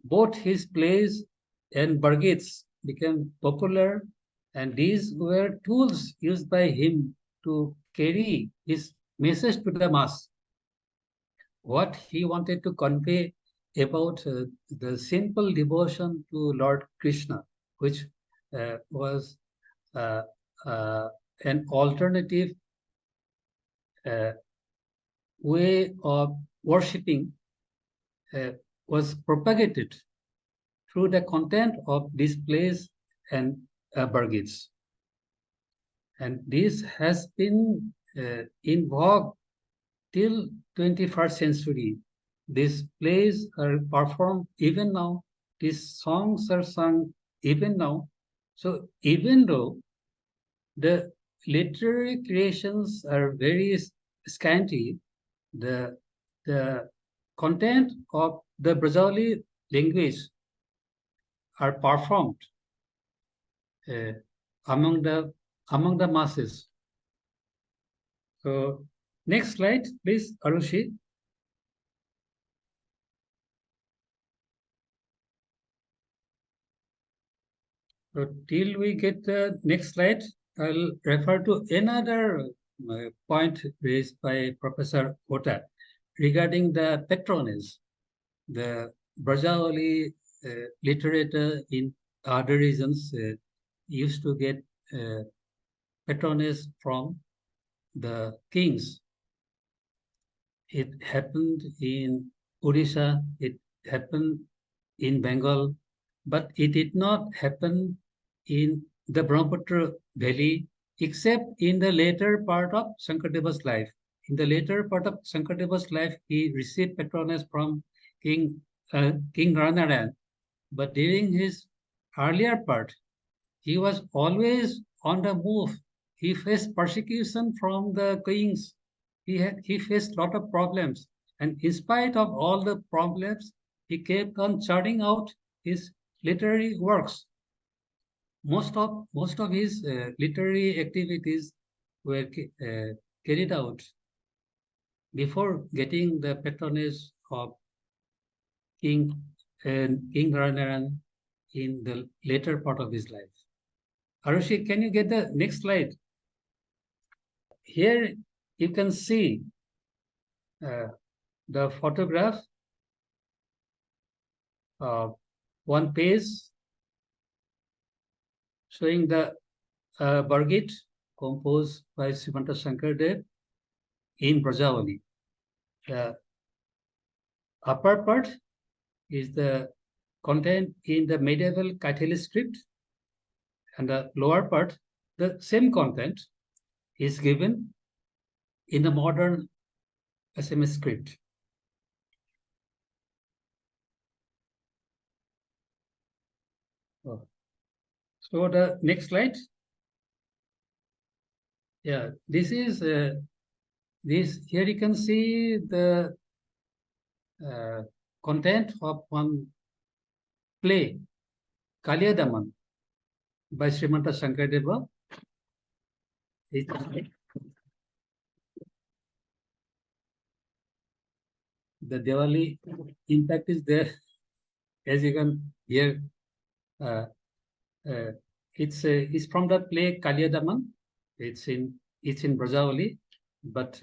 both his plays and Bargits became popular, and these were tools used by him to carry his message to the mass. What he wanted to convey about the simple devotion to Lord Krishna, which was an alternative way of worshipping, was propagated through the content of these plays and Bargits. And this has been in vogue till 21st century. These plays are performed even now. These songs are sung even now. So even though the literary creations are very scanty, the content of the Brajavali language are performed among the masses. So next slide, please, Arushi. So till we get the next slide, I'll refer to another point raised by Professor Hota regarding the patronage. The Brajavali literature in other regions used to get patronage from the kings. It happened in Odisha, it happened in Bengal, but it did not happen in the Brahmaputra Valley, except in the later part of Sankardeva's life. In the later part of Sankardeva's life, he received patronage from King Ranarayan, but during his earlier part, he was always on the move. He faced persecution from the kings. He faced a lot of problems, and in spite of all the problems, he kept on churning out his literary works. Most of his literary activities were carried out before getting the patronage of King Narayana in the later part of his life. Arushi, can you get the next slide? Here you can see the photograph of one page showing the Bargit composed by Srimanta Sankardeva in Brajavali. The upper part is the content in the medieval Kaithili script, and the lower part, the same content, is given in the modern Assamese script. So the next slide. Yeah, this is this. Here you can see the content of one play, Kaliyadaman, by Srimanta Sankardeva. The Diwali impact is there, as you can hear. It's from the play Kaliyadaman. It's in Brajavali, but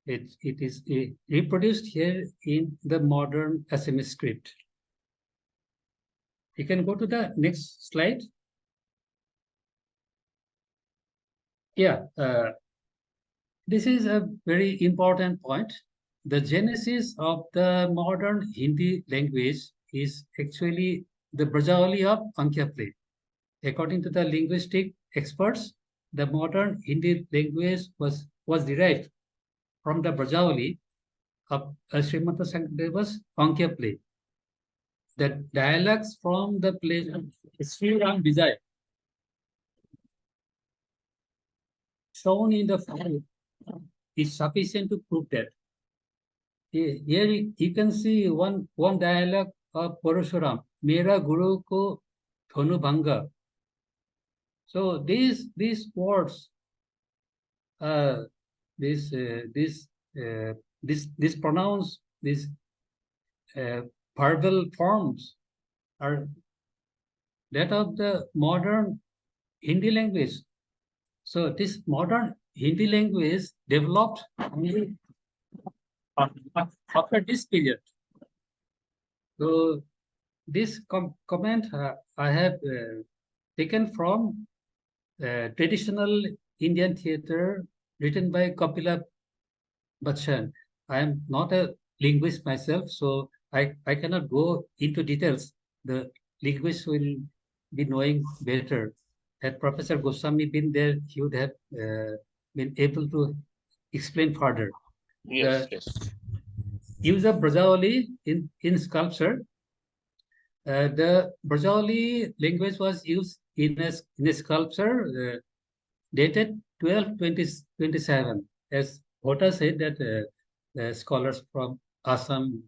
it is reproduced here in the modern Assamese script. You can go to the next slide. Yeah, this is a very important point. The genesis of the modern Hindi language is actually the Brajavali of Ankya play. According to the linguistic experts, the modern Hindi language was derived from the Brajavali of Srimanta Sankadeva's Ankya play. The dialects from the play Sri Ram Vijay shown in the file is sufficient to prove that. Here you can see one dialogue of Parashuram, Mera Guru ko Thonu Bhanga. So these words, this pronounce, these verbal forms are that of the modern Hindi language. So this modern Hindi language developed only after this period. So this comment I have taken from traditional Indian theater written by Kapila Bachchan. I am not a linguist myself, so I cannot go into details. The linguists will be knowing better. Had Professor Goswami been there, he would have been able to explain further. Yes, The yes. use of Brajavali in sculpture. The Brajavali language was used in a sculpture dated 1227. As Bhota said that scholars from Assam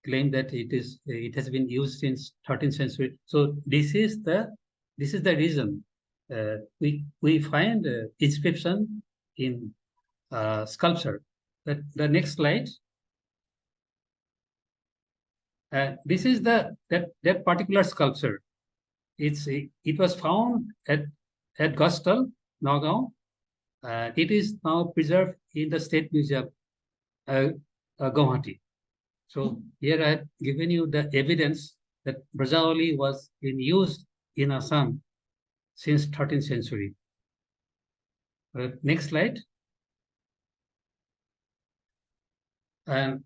claim that it has been used since 13th century. So this is the reason we find inscription in sculpture. The next slide. This is that particular sculpture. It was found at Gostal, Nagaon. It is now preserved in the State Museum, Guwahati. So here I have given you the evidence that Brajavali was in use in Assam since 13th century. Next slide. And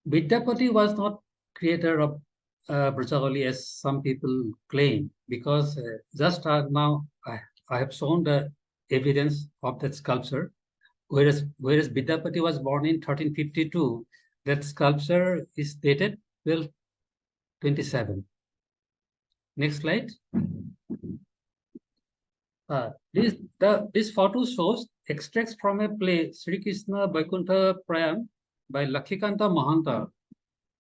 Vidyapati was not creator of Brajavali as some people claim, because just now I have shown the evidence of that sculpture, whereas Vidyapati was born in 1352. That sculpture is dated 1227. Next slide. This photo shows extracts from a play Sri Krishna Vaikuntha Prayam by Lakhikanta Mahanta,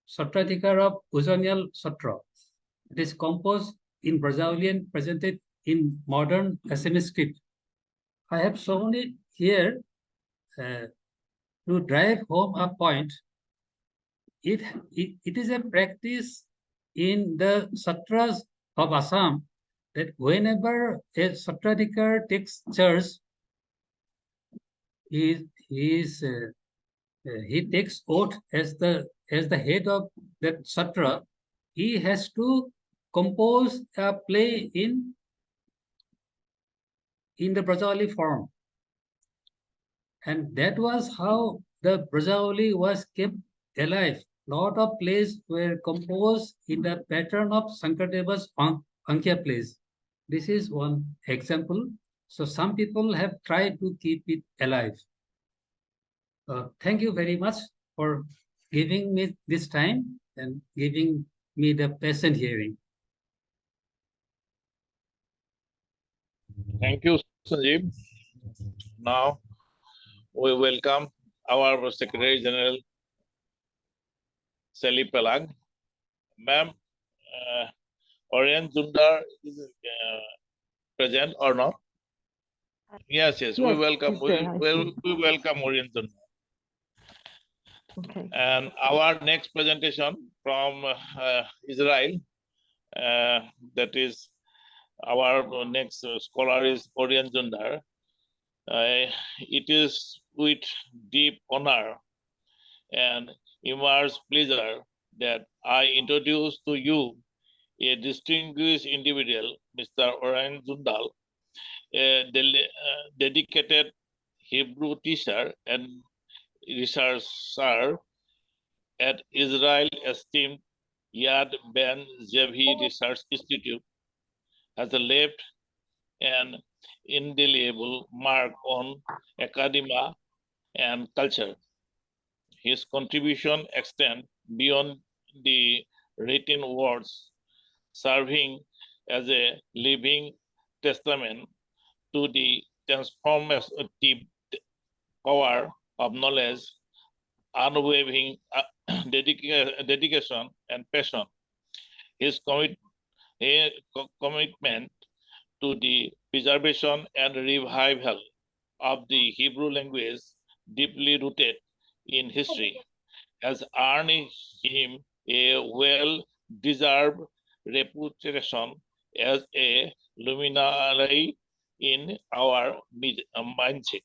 Satrathikar of Ujjanial Satra. It is composed in Brajavali and presented in modern Assamese script. I have shown it here to drive home a point. It is a practice in the satras of Assam that whenever a satradhikar takes church, he takes oath as the head of that satra. He has to compose a play in the Brajavali form, and that was how the Brajavali was kept alive. Lot of plays were composed in the pattern of Sankardeva's Ankya plays. This is one example. So some people have tried to keep it alive. Thank you very much for giving me this time and giving me the patient hearing. Thank you, Sanjeev. Now we welcome our Secretary General, Sally Pelag. Ma'am, Orion Zundar is present or not? Yes, we Yes, welcome. he's there, I see. We welcome Orion Zundar. Okay. And our next presentation from Israel, that is our next scholar is Orion Zundar. It is with deep honor and immense pleasure that I introduce to you a distinguished individual, Mr. Orion Zundal, a dedicated Hebrew teacher and researcher at Israel esteemed Yad Ben Zevi Research Institute, has left an indelible mark on academia and culture. His contribution extends beyond the written words, serving as a living testament to the transformative power of knowledge, unwavering dedication and passion. His commitment to the preservation and revival of the Hebrew language, deeply rooted in history, has earned him a well-deserved reputation as a luminary in our mindset.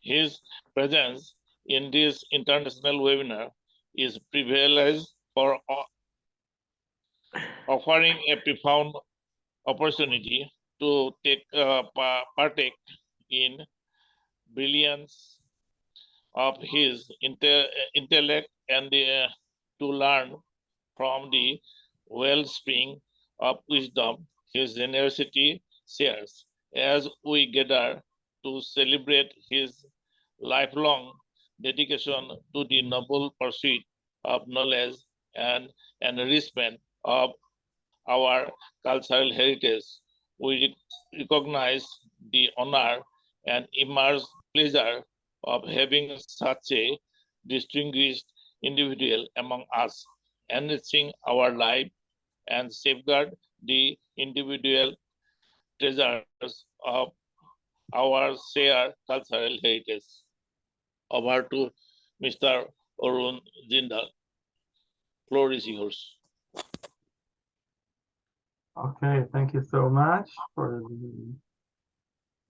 His presence in this international webinar is privileged for offering a profound opportunity to take partake in brilliance of his intellect and to learn from the wellspring of wisdom his generosity shares as we gather to celebrate his lifelong dedication to the noble pursuit of knowledge and enrichment of our cultural heritage. We recognize the honor and immense pleasure of having such a distinguished individual among us, enriching our life and safeguard the individual treasures of our shared cultural heritage. Over to Mr. Arun Jindal. Floor is yours. Okay, thank you so much for the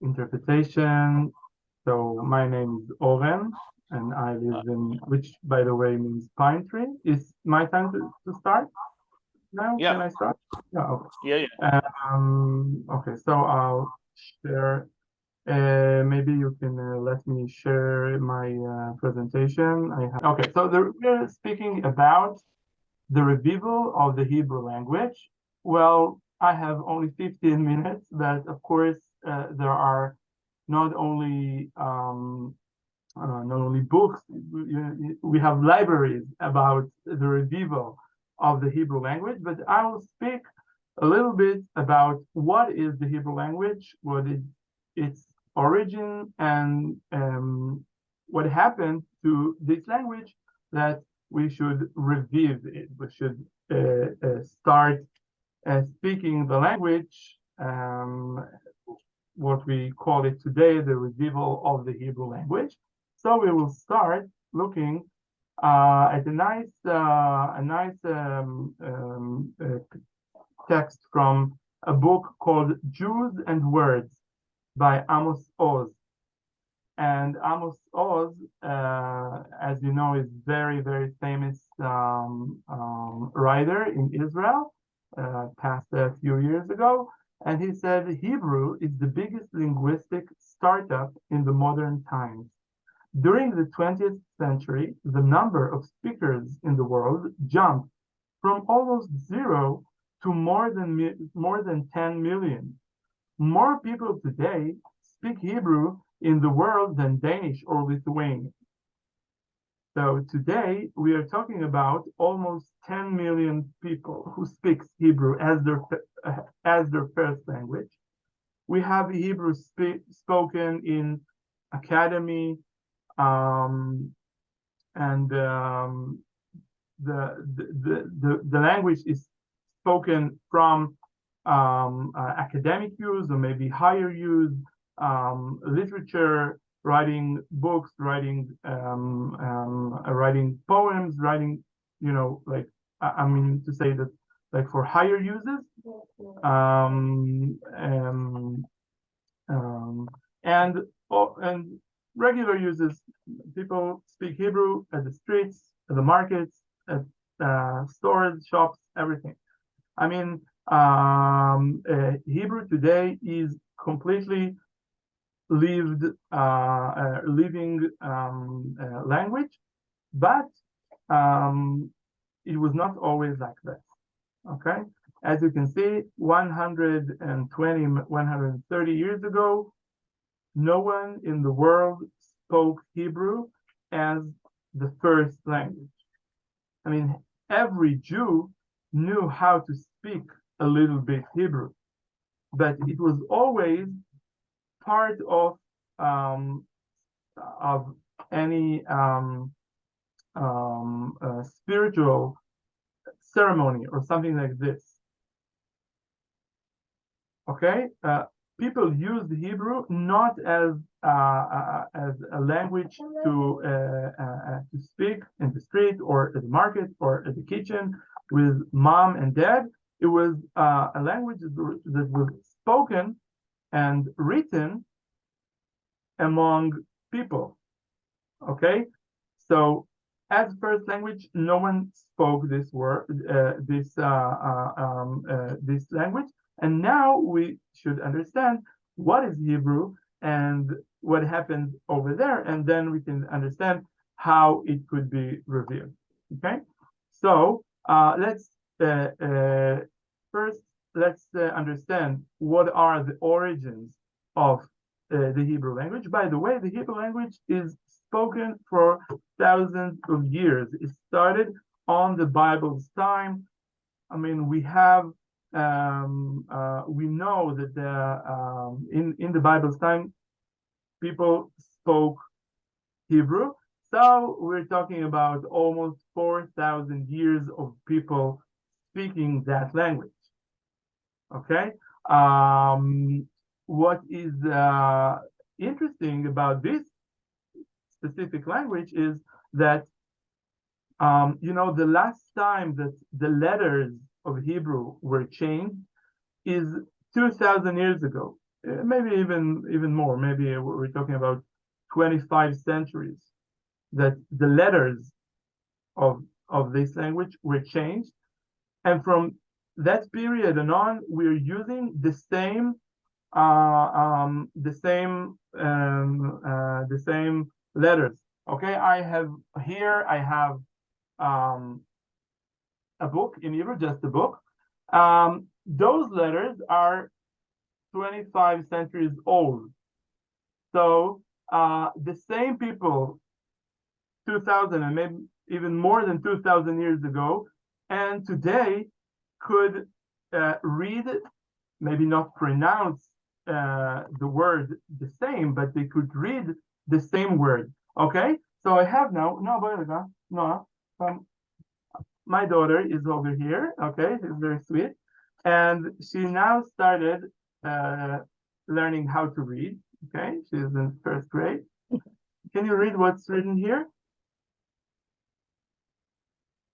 interpretation. So my name is Oren, and I live in, which by the way means pine tree. Is my time to start now? Yeah. Can I start? Yeah. Okay. Yeah. Okay, so I'll share. Maybe you can let me share my presentation. Okay, so we're speaking about the revival of the Hebrew language. Well, I have only 15 minutes, but of course there are not only books. We have libraries about the revival of the Hebrew language, but I will speak a little bit about what is the Hebrew language, what is its origin, and what happened to this language that we should revive it. We should start speaking the language what we call it today, the revival of the Hebrew language. So we will start looking at a nice text from a book called Jews and Words by Amos Oz. And Amos Oz, as you know, is very, very famous writer in Israel, passed a few years ago. And he said Hebrew is the biggest linguistic startup in the modern times. During the 20th century, the number of speakers in the world jumped from almost zero to more than 10 million. More people today speak Hebrew in the world than Danish or Lithuanian. So today we are talking about almost 10 million people who speak Hebrew as their first language. We have Hebrew spoken in academy, and the language is spoken from academic use or maybe higher use, literature, writing books, writing poems, writing, like I mean to say that like for higher uses, and regular uses. People speak Hebrew at the streets, at the markets, at stores, shops, everything. I mean, Hebrew today is completely living language, but it was not always like that. Okay, as you can see, 120, 130 years ago, no one in the world spoke Hebrew as the first language. I mean, every Jew knew how to speak a little bit Hebrew, but it was always part of any spiritual ceremony or something like this. Okay, people used Hebrew not as a language to speak in the street or at the market or at the kitchen with mom and dad. It was a language that was spoken and written among people. Okay, so as first language, no one spoke this language, and now we should understand what is Hebrew and what happened over there, and then we can understand how it could be revealed. Okay, so let's first understand what are the origins of the Hebrew language. By the way, the Hebrew language is spoken for thousands of years. It started on the Bible's time. I mean, we know that in the Bible's time, people spoke Hebrew. So we're talking about almost 4,000 years of people speaking that language. Okay. What is interesting about this specific language is that the last time that the letters of Hebrew were changed is 2,000 years ago, maybe even more. Maybe we're talking about 25 centuries that the letters of this language were changed, and from that period and on, we're using the same letters. Okay, I have a book in Hebrew, just a book. Those letters are 25 centuries old. So the same people 2,000 and maybe even more than 2,000 years ago, and today could read, maybe not pronounce the word the same, but they could read the same word. Okay, so I have now, my daughter is over here. Okay, she's very sweet, and she now started learning how to read. Okay, she's in first grade. Can you read what's written here?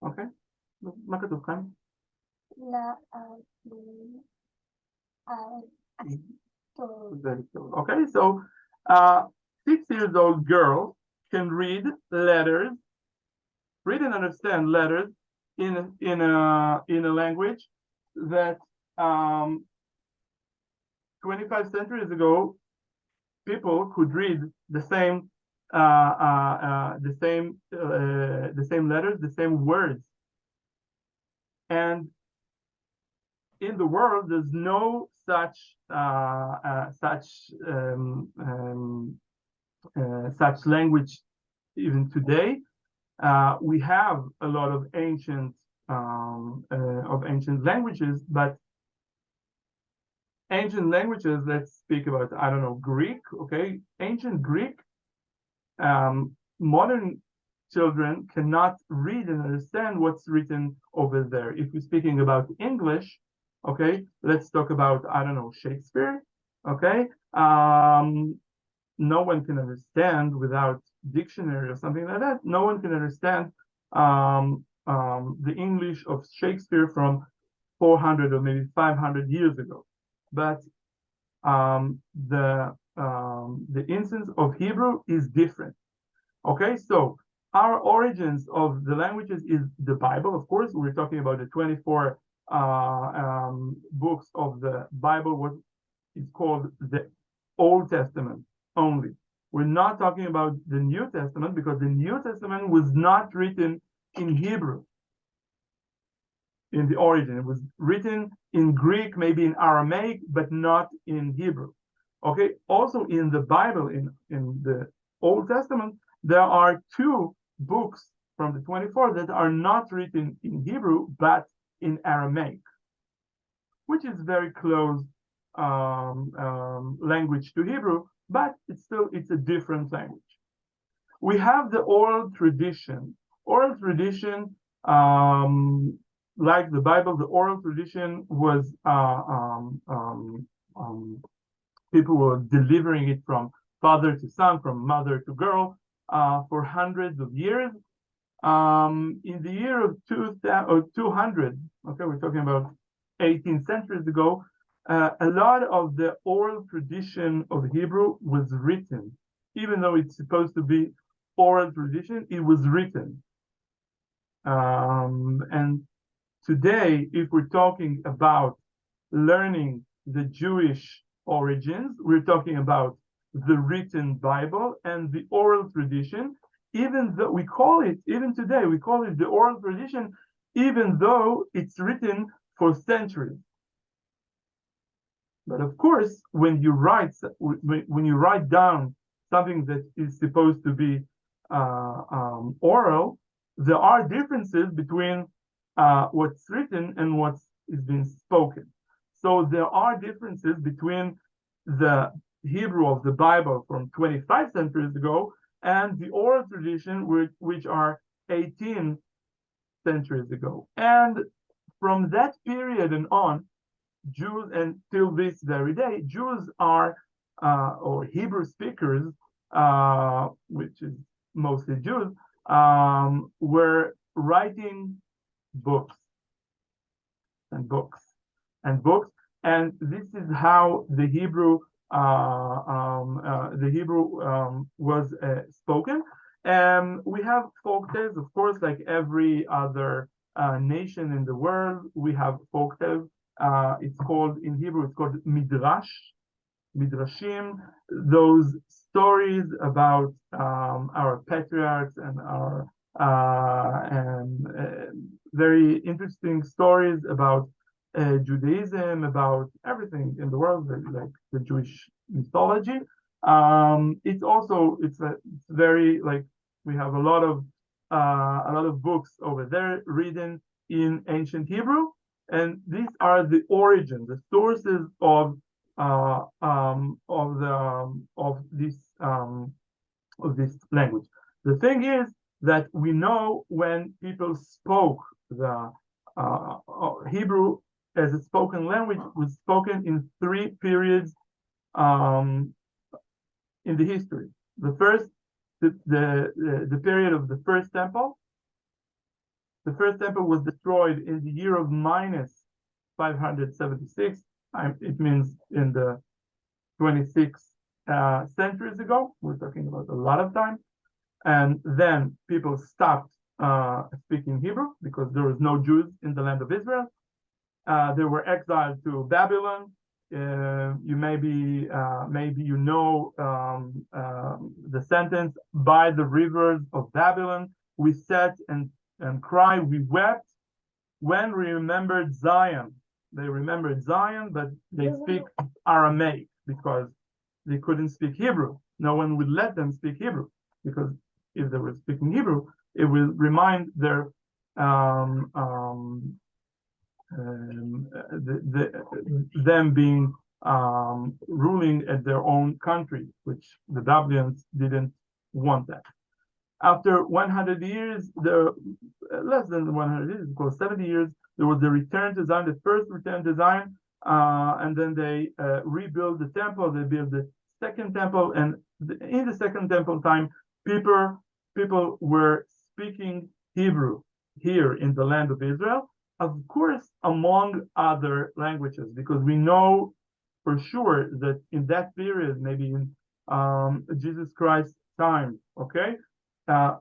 Okay. מה כתוב כאן? Very cool. Okay, so 6-year-old girl can read letters, read and understand letters in a language that 25 centuries ago people could read the same letters, the same words. And in the world, there's no such language even today. We have a lot of ancient languages, but ancient languages, let's speak about, I don't know, Greek, okay? Ancient Greek, modern children cannot read and understand what's written over there. If we're speaking about English, okay, let's talk about, I don't know, Shakespeare, okay? No one can understand without dictionary or something like that. No one can understand the English of Shakespeare from 400 or maybe 500 years ago. But the instance of Hebrew is different. Okay, so our origins of the languages is the Bible. Of course, we're talking about the 24 books of the Bible, what is called the Old Testament only. We're not talking about the New Testament because the New Testament was not written in Hebrew in the origin. It was written in Greek, maybe in Aramaic, but not in Hebrew. Okay, also in the Bible, in the Old Testament, there are 2 books from the 24 that are not written in Hebrew, but in Aramaic, which is very close language to Hebrew, but it's a different language. We have the oral tradition. Oral tradition, like the Bible, the oral tradition was people were delivering it from father to son, from mother to girl, for hundreds of years. In the year of 200, okay, we're talking about 18 centuries ago, a lot of the oral tradition of Hebrew was written. Even though it's supposed to be oral tradition, it was written. And today, if we're talking about learning the Jewish origins, we're talking about the written Bible and the oral tradition, even though we call it, even today, we call it the oral tradition, even though it's written for centuries. But of course, when you write down something that is supposed to be oral, there are differences between what's written and what is being spoken. So there are differences between the Hebrew of the Bible from 25 centuries ago and the oral tradition, which are 18 centuries ago. And from that period and on, Jews, and till this very day, Jews are, or Hebrew speakers, which is mostly Jews, were writing books and books and books, and this is how the Hebrew was spoken. We have folk tales, of course, like every other nation in the world. We have folk tales. It's called, in Hebrew, it's called midrash, midrashim. Those stories about our patriarchs and our very interesting stories about Judaism, about everything in the world, like the Jewish mythology. It's very, like, we have a lot of books over there written in ancient Hebrew, and these are the origins, the sources of this language. The thing is that we know when people spoke the Hebrew as a spoken language was spoken in 3 periods in the history. The period of the first temple. The first temple was destroyed in the year of minus 576. It means in the 26 centuries ago. We're talking about a lot of time. And then people stopped speaking Hebrew because there was no Jews in the land of Israel. They were exiled to Babylon. You maybe you know the sentence, by the rivers of Babylon we sat and cried, we wept when we remembered Zion. They remembered Zion, but they speak Aramaic because they couldn't speak Hebrew. No one would let them speak Hebrew, because if they were speaking Hebrew, it will remind their them being ruling at their own country, which the Babylonians didn't want that. After 100 years, less than 100 years, because 70 years, there was the return to Zion, the first return to Zion, and then they rebuilt the temple. They built the second temple, and in the second temple time, people were speaking Hebrew here in the land of Israel, of course, among other languages, because we know for sure that in that period, maybe in Jesus Christ's time, okay,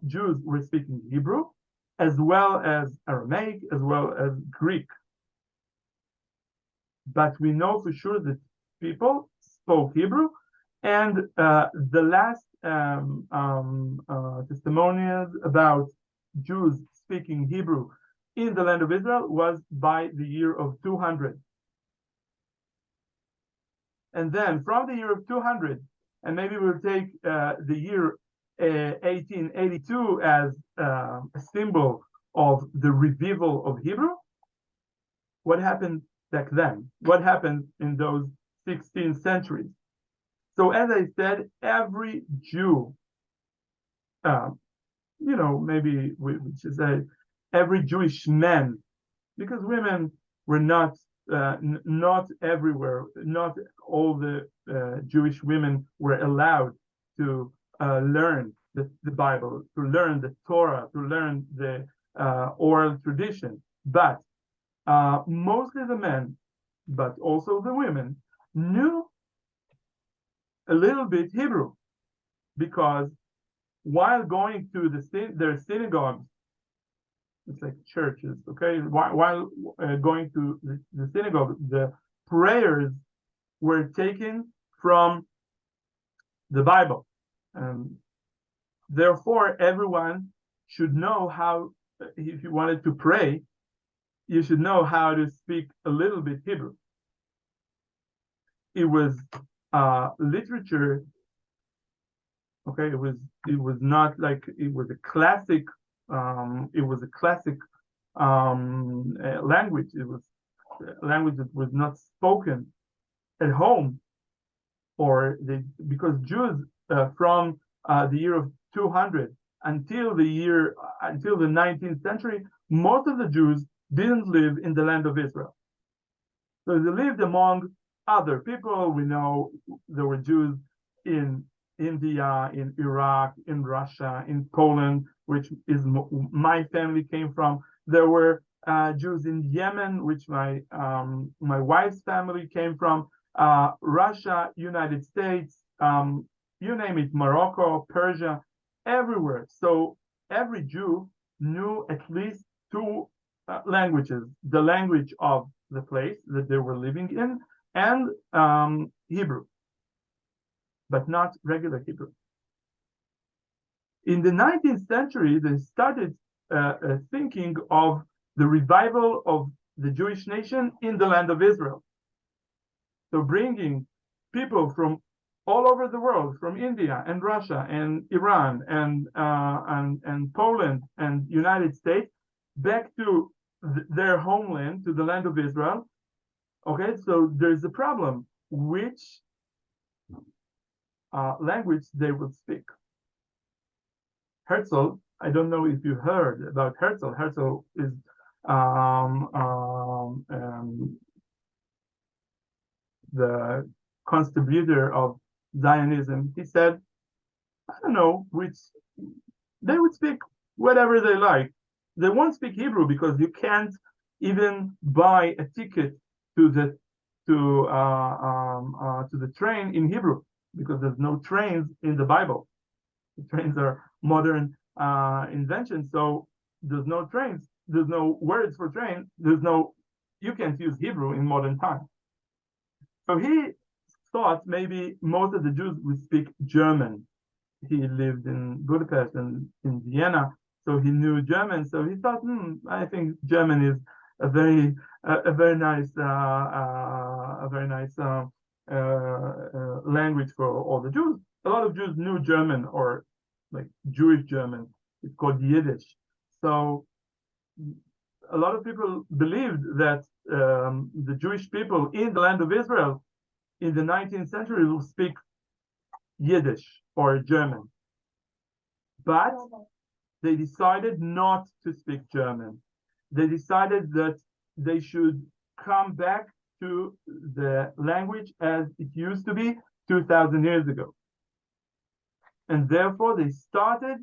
Jews were speaking Hebrew, as well as Aramaic, as well as Greek. But we know for sure that people spoke Hebrew, and the last testimonials about Jews speaking Hebrew in the land of Israel was by the year of 200. And then from the year of 200, and maybe we'll take the year 1882 as a symbol of the revival of Hebrew. What happened back then? What happened in those 16 centuries? So as I said, every Jew, maybe we should say every Jewish man, because women were not everywhere, not all the Jewish women were allowed to learn the Bible, to learn the Torah, to learn the oral tradition. But mostly the men, but also the women, knew a little bit Hebrew, because while going to their synagogues, it's like churches, okay? While going to the synagogue, the prayers were taken from the Bible. Therefore, everyone should know how, if you wanted to pray, you should know how to speak a little bit Hebrew. It was literature, okay? It was not like it was a classic. It was a classic language. It was a language that was not spoken at home, because Jews from the year of 200 until the 19th century, most of the Jews didn't live in the land of Israel. So they lived among other people. We know there were Jews in India, in Iraq, in Russia, in Poland, which is my family came from. There were Jews in Yemen, which my wife's family came from. Russia, United States, you name it, Morocco, Persia, everywhere. So every Jew knew at least two languages: the language of the place that they were living in, and Hebrew, but not regular Hebrew. In the 19th century, they started thinking of the revival of the Jewish nation in the land of Israel. So bringing people from all over the world, from India and Russia and Iran and Poland and United States, back to their homeland, to the land of Israel. Okay, so there's a problem. Which language they would speak? Herzl, I don't know if you heard about Herzl. Herzl is the contributor of Zionism, he said, I don't know, which they would speak whatever they like. They won't speak Hebrew because you can't even buy a ticket to the train in Hebrew because there's no trains in the Bible. The trains are modern inventions, so there's no trains. There's no words for train. You can't use Hebrew in modern times. So he thought maybe most of the Jews would speak German. He lived in Budapest and in Vienna, so he knew German. So he thought, I think German is a very nice language for all the Jews. A lot of Jews knew German, or like Jewish German. It's called Yiddish. So a lot of people believed that the Jewish people in the land of Israel in the 19th century will speak Yiddish or German. But they decided not to speak German. They decided that they should come back to the language as it used to be 2,000 years ago. And therefore they started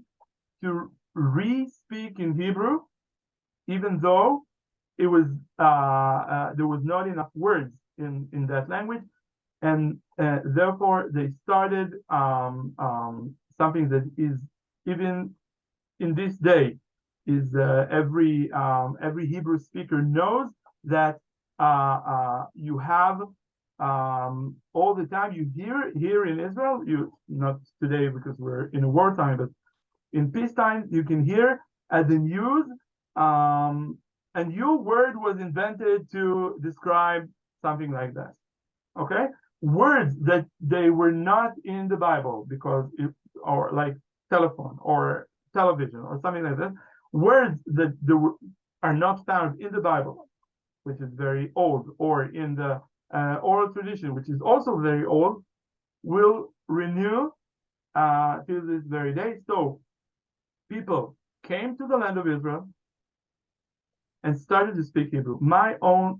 to re-speak in Hebrew, even though it was there was not enough words in that language, and therefore they started something that is even in this day is every Hebrew speaker knows that you have all the time. You hear here in Israel, you not today because we're in a wartime, but in peacetime you can hear at the news a new word was invented to describe something like that. Okay, words that they were not in the Bible because or like telephone or television or something like that. Words that are not found in the Bible, which is very old, or in the oral tradition, which is also very old, will renew till this very day. So people came to the land of Israel and started to speak Hebrew. My own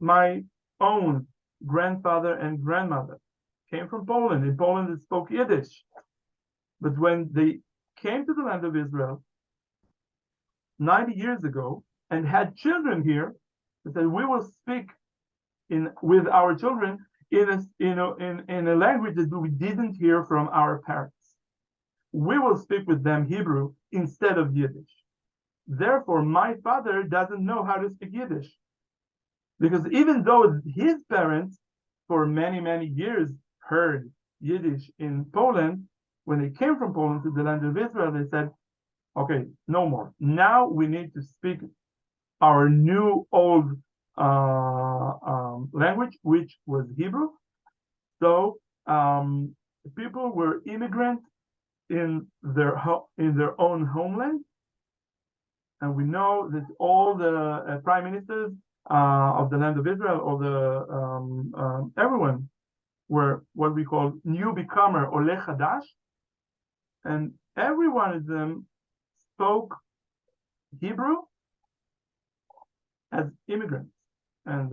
grandfather and grandmother came from Poland. In Poland, they spoke Yiddish. But when they came to the land of Israel 90 years ago and had children here, they said, we will speak with our children in a language that we didn't hear from our parents. We will speak with them Hebrew instead of Yiddish. Therefore, my father doesn't know how to speak Yiddish. Because even though his parents for many, many years heard Yiddish in Poland, when they came from Poland to the land of Israel, they said, okay, no more. Now we need to speak our new old language, which was Hebrew. So people were immigrants in their own homeland, and we know that all the prime ministers of the land of Israel, or the everyone were what we call newcomer or Oleh Chadash, and every one of them spoke Hebrew as immigrants, and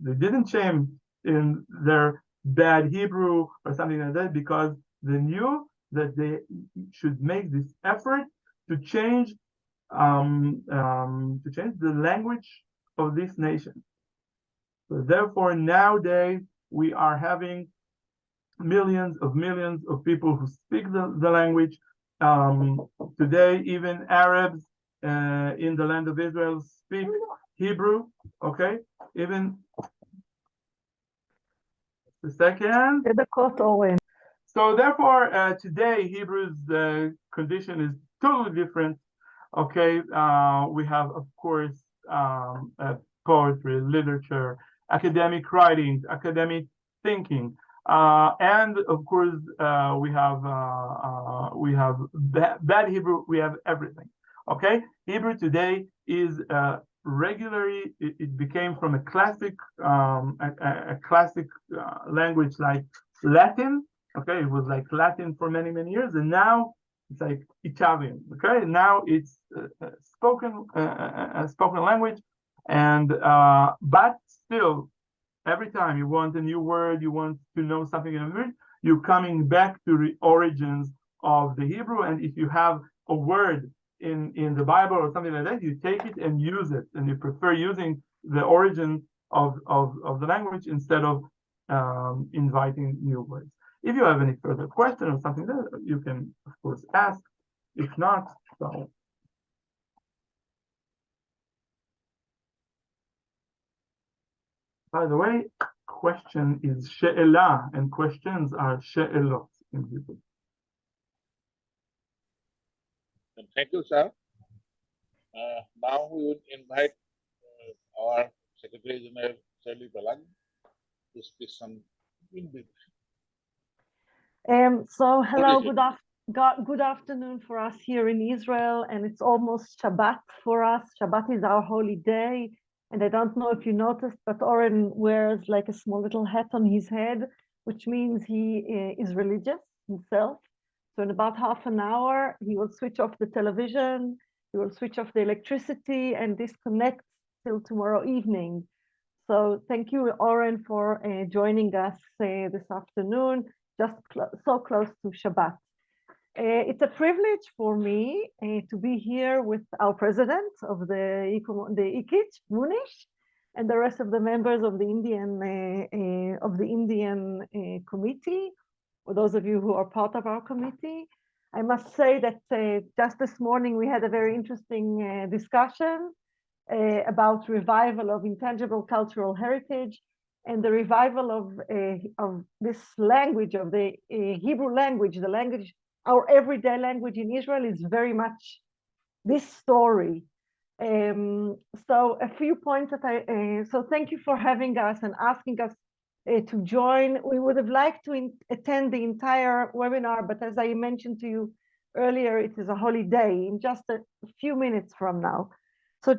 they didn't shame in their bad Hebrew or something like that, because they knew that they should make this effort to change the language of this nation. So therefore, nowadays we are having millions of people who speak the language. Today, even Arabs in the land of Israel speak Hebrew. Okay, even the second. So therefore, today Hebrew's condition is totally different. Okay, we have, of course, poetry, literature, academic writing, academic thinking, and of course we have bad Hebrew. We have everything. Okay, Hebrew today is regularly. It became from a classic language like Latin. Okay, it was like Latin for many years, and now it's like Italian. Okay, now it's spoken language, and but still every time you want a new word, you want to know something in a word, you're coming back to the origins of the Hebrew. And if you have a word in the Bible or something like that, you take it and use it, and you prefer using the origin of the language instead of inviting new words. If you have any further question or something that you can, of course, ask. If not, so. By the way, question is she'elah, and questions are she'elot in Hebrew. Thank you, sir. Now we would invite our Secretary General, Shirley Balag, to speak some in brief. So hello, good afternoon for us here in Israel, and it's almost Shabbat for us. Shabbat is our holy day, and I don't know if you noticed, but Oren wears like a small little hat on his head, which means he is religious himself. So in about half an hour, he will switch off the television, he will switch off the electricity and disconnect till tomorrow evening. So thank you, Oren, for joining us this afternoon, just so close to Shabbat. It's a privilege for me to be here with our president of the IKIT, Munish, and the rest of the members of the Indian committee, or those of you who are part of our committee. I must say that just this morning we had a very interesting discussion about revival of intangible cultural heritage and the revival of this language, of the Hebrew language, the language, our everyday language in Israel is very much this story. So a few points that so thank you for having us and asking us to join. We would have liked to attend the entire webinar, but as I mentioned to you earlier, it is a holiday in just a few minutes from now. So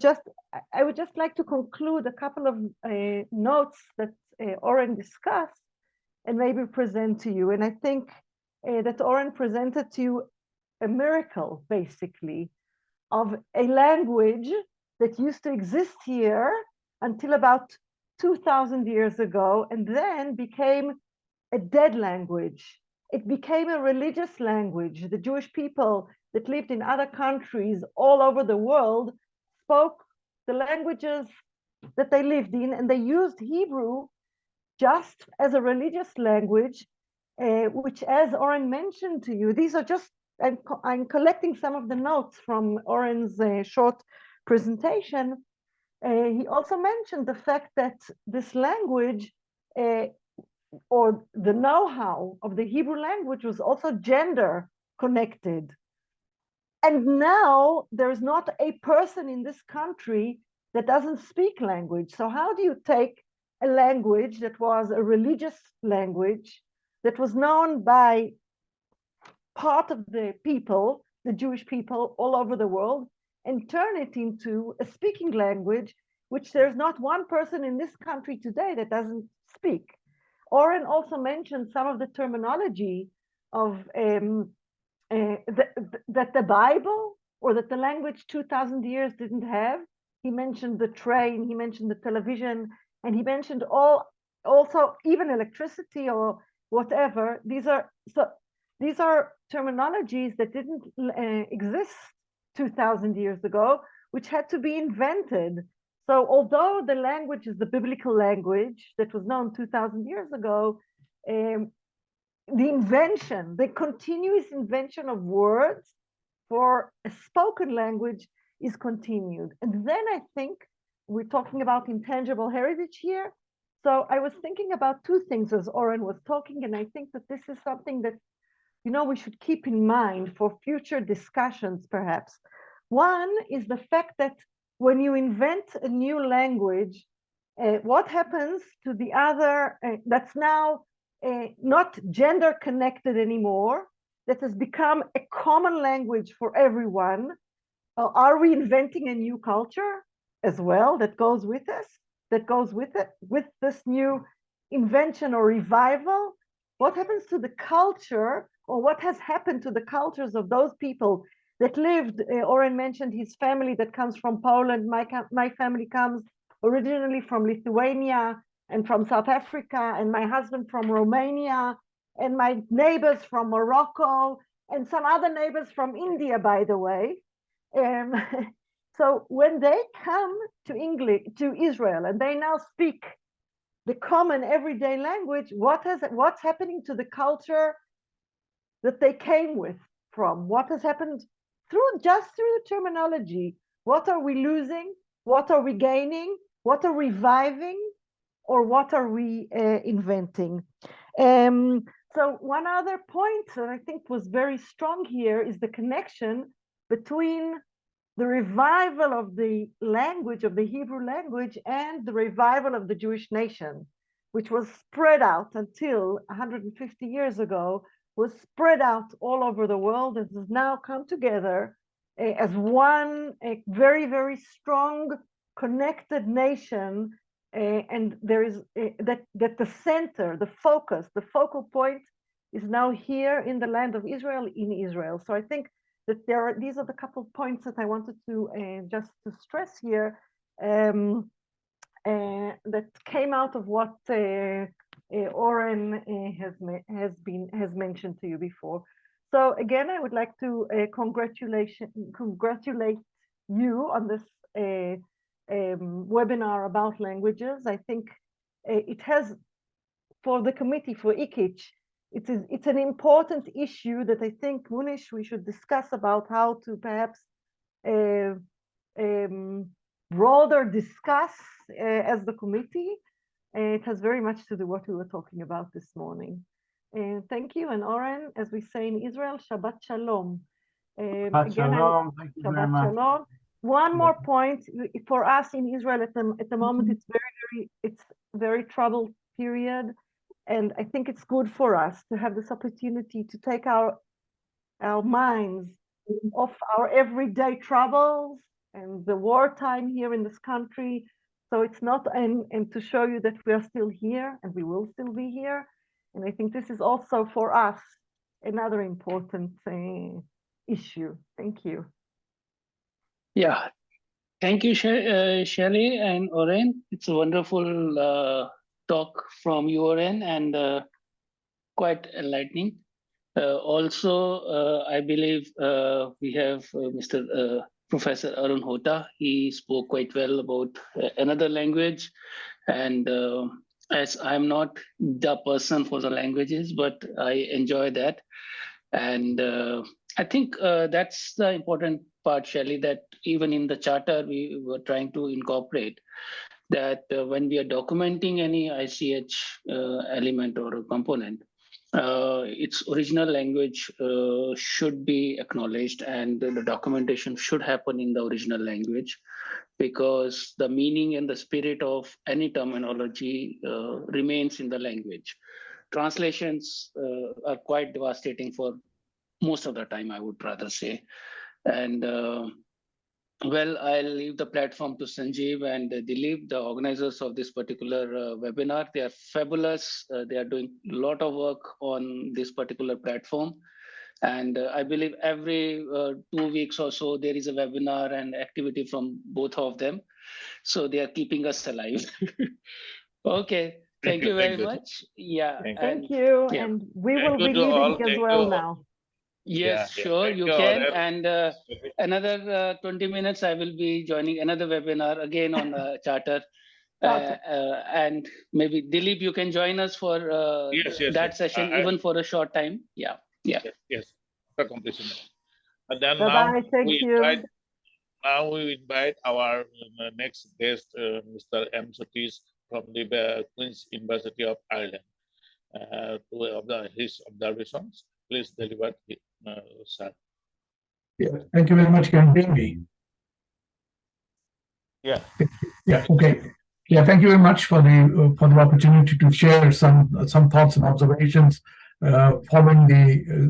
I would just like to conclude a couple of notes that Oren discussed and maybe present to you. And I think that Oren presented to you a miracle, basically, of a language that used to exist here until about 2,000 years ago, and then became a dead language. It became a religious language. The Jewish people that lived in other countries all over the world spoke the languages that they lived in, and they used Hebrew just as a religious language, which, as Oren mentioned to you, these are just, I'm collecting some of the notes from Oren's short presentation. He also mentioned the fact that this language, or the know-how of the Hebrew language, was also gender connected. And now there's not a person in this country that doesn't speak language. So how do you take a language that was a religious language, that was known by part of the people, the Jewish people all over the world, and turn it into a speaking language, which there's not one person in this country today that doesn't speak? Oren also mentioned some of the terminology of that the Bible, or that the language 2,000 years didn't have. He mentioned the train, he mentioned the television, and he mentioned also even electricity or whatever. These are terminologies that didn't exist 2,000 years ago, which had to be invented. So although the language is the biblical language that was known 2,000 years ago, the continuous invention of words for a spoken language is continued. And then I think we're talking about intangible heritage here. So I was thinking about two things as Oren was talking, and I think that this is something that, you know, we should keep in mind for future discussions, perhaps. One is the fact that when you invent a new language, what happens to the other that's now not gender connected anymore, that has become a common language for everyone? Are we inventing a new culture as well that goes with us, that goes with it, with this new invention or revival? What happens to the culture, or what has happened to the cultures of those people that lived? Oren mentioned his family that comes from Poland. My family comes originally from Lithuania. and from South Africa, and my husband from Romania, and my neighbors from Morocco, and some other neighbors from India, by the way. So when they come to Israel, and they now speak the common everyday language, what's happening to the culture that they came from? What has happened just through the terminology? What are we losing? What are we gaining? What are we reviving? Or what are we inventing? So one other point that I think was very strong here is the connection between the revival of the language, of the Hebrew language, and the revival of the Jewish nation, which was spread out until 150 years ago, was spread out all over the world, and has now come together as one very, very strong, connected nation. And there is that the center, the focus, the focal point is now here in the land of Israel, in Israel. So I think that these are the couple of points that I wanted to just to stress here, that came out of what Oren has mentioned to you before. So again, I would like to congratulate you on this webinar about languages. I think it has, for the committee, for IKIC, it's an important issue that I think, Munish, we should discuss about how to perhaps broader discuss as the committee. It has very much to do with what we were talking about this morning. Thank you, and Oren, as we say in Israel, Shabbat Shalom. Shabbat Shalom, thank you very much. Shalom. One more point for us in Israel at the moment, it's very troubled period, and I think it's good for us to have this opportunity to take our minds off our everyday troubles and the wartime here in this country. So it's not, and to show you that we are still here and we will still be here. And I think this is also for us another important issue. Thank you. Yeah, thank you, Shelley and Oren. It's a wonderful talk from you, Oren, and quite enlightening. Also, I believe we have Mr. Professor Arun Hota. He spoke quite well about another language, and as I'm not the person for the languages, but I enjoy that. And I think that's the important part, Shelley, that even in the charter, we were trying to incorporate that when we are documenting any ICH element or a component, its original language should be acknowledged, and the documentation should happen in the original language, because the meaning and the spirit of any terminology remains in the language. Translations are quite devastating for most of the time, I would rather say. And well, I'll leave the platform to Sanjeev and Dilip, the organizers of this particular webinar. They are fabulous. They are doing a lot of work on this particular platform. And I believe every 2 weeks or so, there is a webinar and activity from both of them. So they are keeping us alive. Okay, thank you very much. Yeah. Thank you. Yeah. And we will be leaving as well now. Yes, sure, you can. And another 20 minutes, I will be joining another webinar again on charter. And maybe Dilip, you can join us for that session, even for a short time. Yeah. Yes, for completion. And then Bye-bye. Thank you. Now we invite our next guest, Mr. M. Satish from the Queen's University of Ireland, to his observations. Please deliver, sir. Yeah, thank you very much. Can you hear me? Yeah. Yeah. Okay. Yeah. Thank you very much for the opportunity to share some thoughts and observations following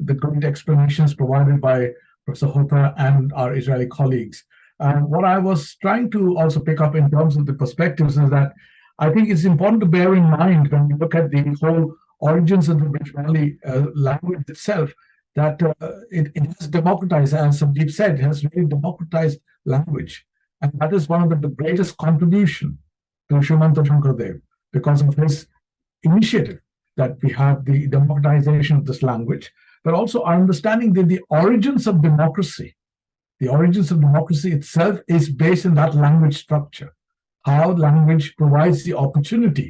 the great explanations provided by Professor Hota and our Israeli colleagues. What I was trying to also pick up in terms of the perspectives is that I think it's important to bear in mind when we look at the whole origins of the Brajavali language itself, that it has democratized, as Sandeep said, it has really democratized language. And that is one of the greatest contribution to Srimanta Sankardeva, because of his initiative that we have the democratization of this language, but also our understanding that the origins of democracy itself is based in that language structure, how language provides the opportunity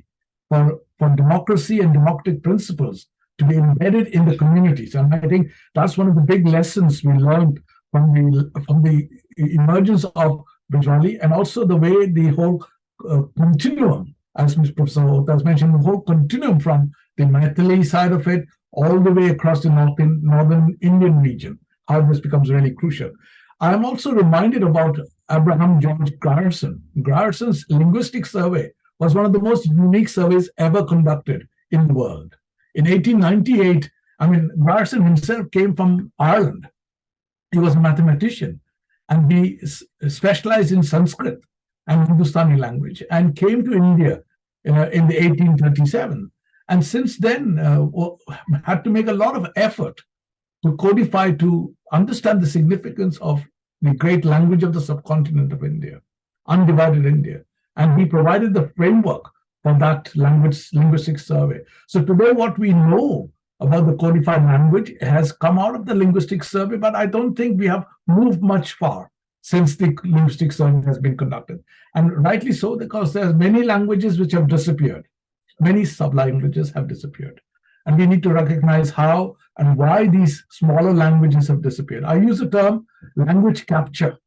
for democracy and democratic principles to be embedded in the communities. And I think that's one of the big lessons we learned from the emergence of Brajavali, and also the way the whole continuum, as Professor Hota has mentioned, the whole continuum from the Maithili side of it all the way across the northern Indian region, how this becomes really crucial. I am also reminded about Abraham George Grierson's linguistic survey was one of the most unique surveys ever conducted in the world. In 1898, Grierson himself came from Ireland. He was a mathematician, and he specialized in Sanskrit and Hindustani language, and came to India in the 1837. And since then, had to make a lot of effort to codify, to understand the significance of the great language of the subcontinent of India, undivided India. And he provided the framework for that linguistic survey. So today, what we know about the codified language has come out of the linguistic survey, but I don't think we have moved much far since the linguistic survey has been conducted. And rightly so, because there's many languages which have disappeared. Many sub-languages have disappeared. And we need to recognize how and why these smaller languages have disappeared. I use the term language capture.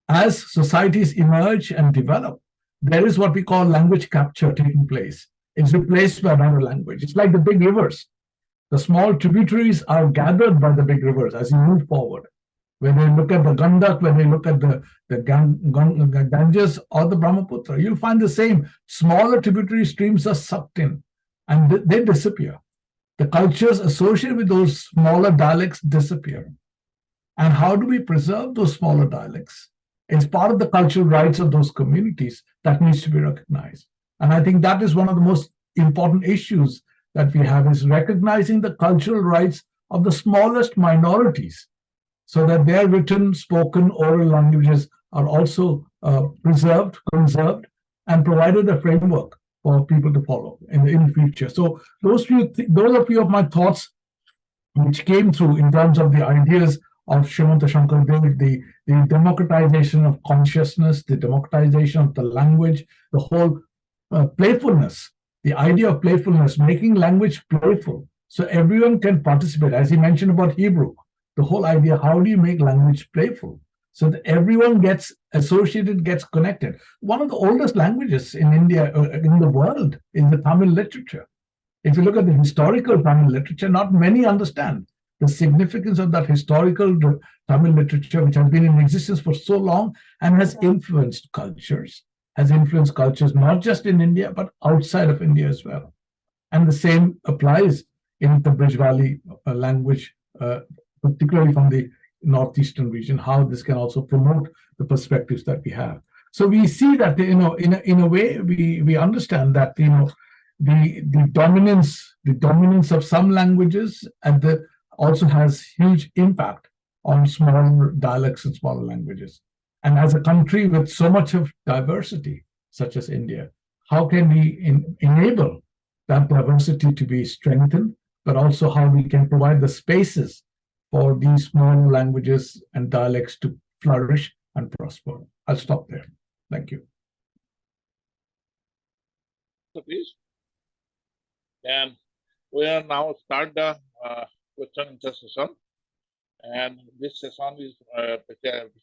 As societies emerge and develop, there is what we call language capture taking place. It's replaced by another language. It's like the big rivers. The small tributaries are gathered by the big rivers as you move forward. When they look at the Gandak, when they look at the Ganges or the Brahmaputra, you'll find the same. Smaller tributary streams are sucked in and they disappear. The cultures associated with those smaller dialects disappear. And how do we preserve those smaller dialects? It's part of the cultural rights of those communities that needs to be recognized. And I think that is one of the most important issues that we have, is recognizing the cultural rights of the smallest minorities, so that their written, spoken, oral languages are also preserved, conserved, and provided a framework for people to follow in the future. So those are a few of my thoughts which came through in terms of the ideas of Srimanta Sankardeva, the democratization of consciousness, the democratization of the language, the whole playfulness, the idea of playfulness, making language playful so everyone can participate. As he mentioned about Hebrew, the whole idea, how do you make language playful so that everyone gets associated, gets connected? One of the oldest languages in India, in the world, is the Tamil literature. If you look at the historical Tamil literature, not many understand the significance of that historical Tamil literature, which has been in existence for so long and has influenced cultures not just in India, but outside of India as well. And the same applies in the Brajavali language, particularly from the northeastern region, how this can also promote the perspectives that we have. So we see that, in a way, we understand that, the dominance of some languages also has huge impact on smaller dialects and smaller languages. And as a country with so much of diversity, such as India, how can we enable that diversity to be strengthened, but also how we can provide the spaces for these small languages and dialects to flourish and prosper? I'll stop there. Thank you. So please. And we will now start the question and answer session. And this session is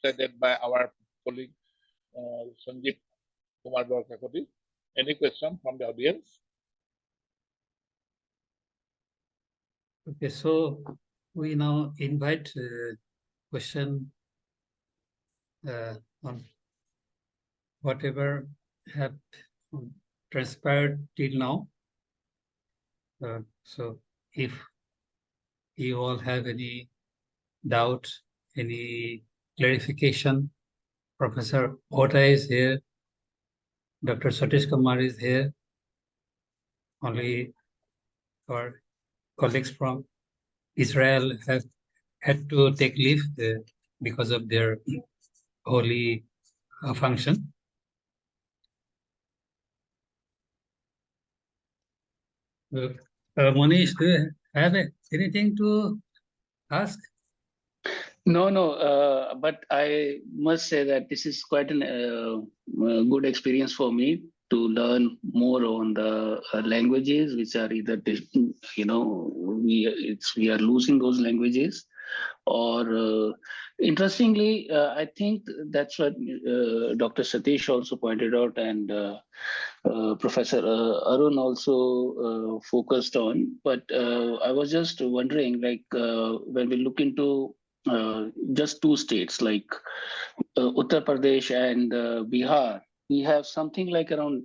presented by our colleague Sanjeev Kumar Kakoti. Any question from the audience? Okay, so we now invite question on whatever have transpired till now. So if you all have any doubt, any clarification, Professor Hota is here, Dr. Satish Kumar is here, only our colleagues from Israel have had to take leave because of their holy function. Monish, do you have anything to ask? No, but I must say that this is quite a good experience for me to learn more on the languages, which are either, we are losing those languages, or interestingly, I think that's what Dr. Satish also pointed out, and Professor Arun also focused on. But I was just wondering, like, when we look into just two states like Uttar Pradesh and Bihar, we have something like around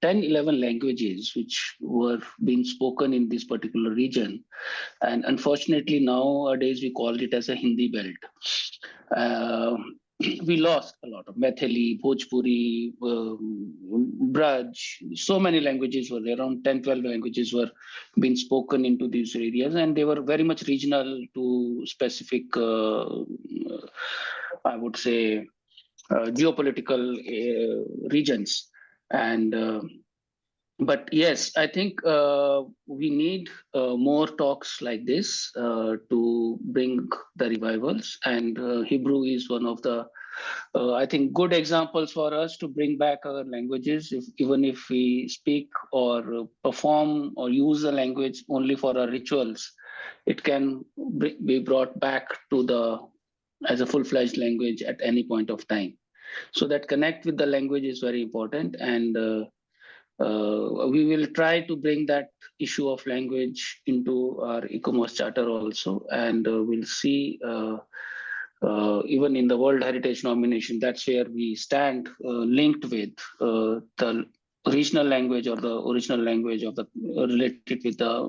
10, 11 languages which were being spoken in this particular region. And unfortunately, nowadays we call it as a Hindi belt. We lost a lot of Maithili, Bhojpuri, Braj. So many languages were there, around 10, 12 languages were being spoken into these areas, and they were very much regional to specific, I would say, geopolitical regions. And but yes, I think we need more talks like this to bring the revivals, and Hebrew is one of the I think good examples for us to bring back our languages, even if we speak or perform or use the language only for our rituals, it can be brought back to the as a full-fledged language at any point of time. So that connect with the language is very important, and we will try to bring that issue of language into our e-commerce charter also, and we'll see even in the World Heritage nomination, that's where we stand linked with the regional language or the original language of the related with the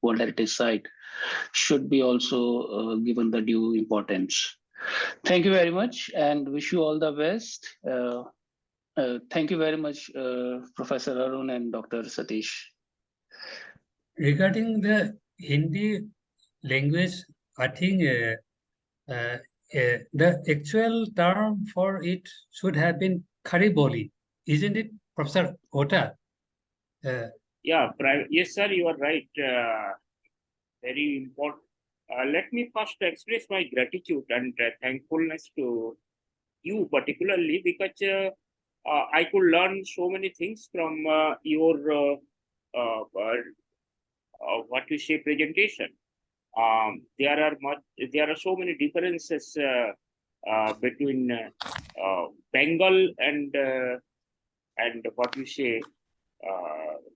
World Heritage site should be also given the due importance. Thank you very much, and wish you all the best. Thank you very much, Professor Arun and Dr. Satish. Regarding the Hindi language, I think the actual term for it should have been Khariboli, isn't it, Professor Ota? Yeah, yes, sir, you are right. Very important. Let me first express my gratitude and thankfulness to you particularly, because I could learn so many things from your what you say presentation. There are so many differences between Bengal and what you say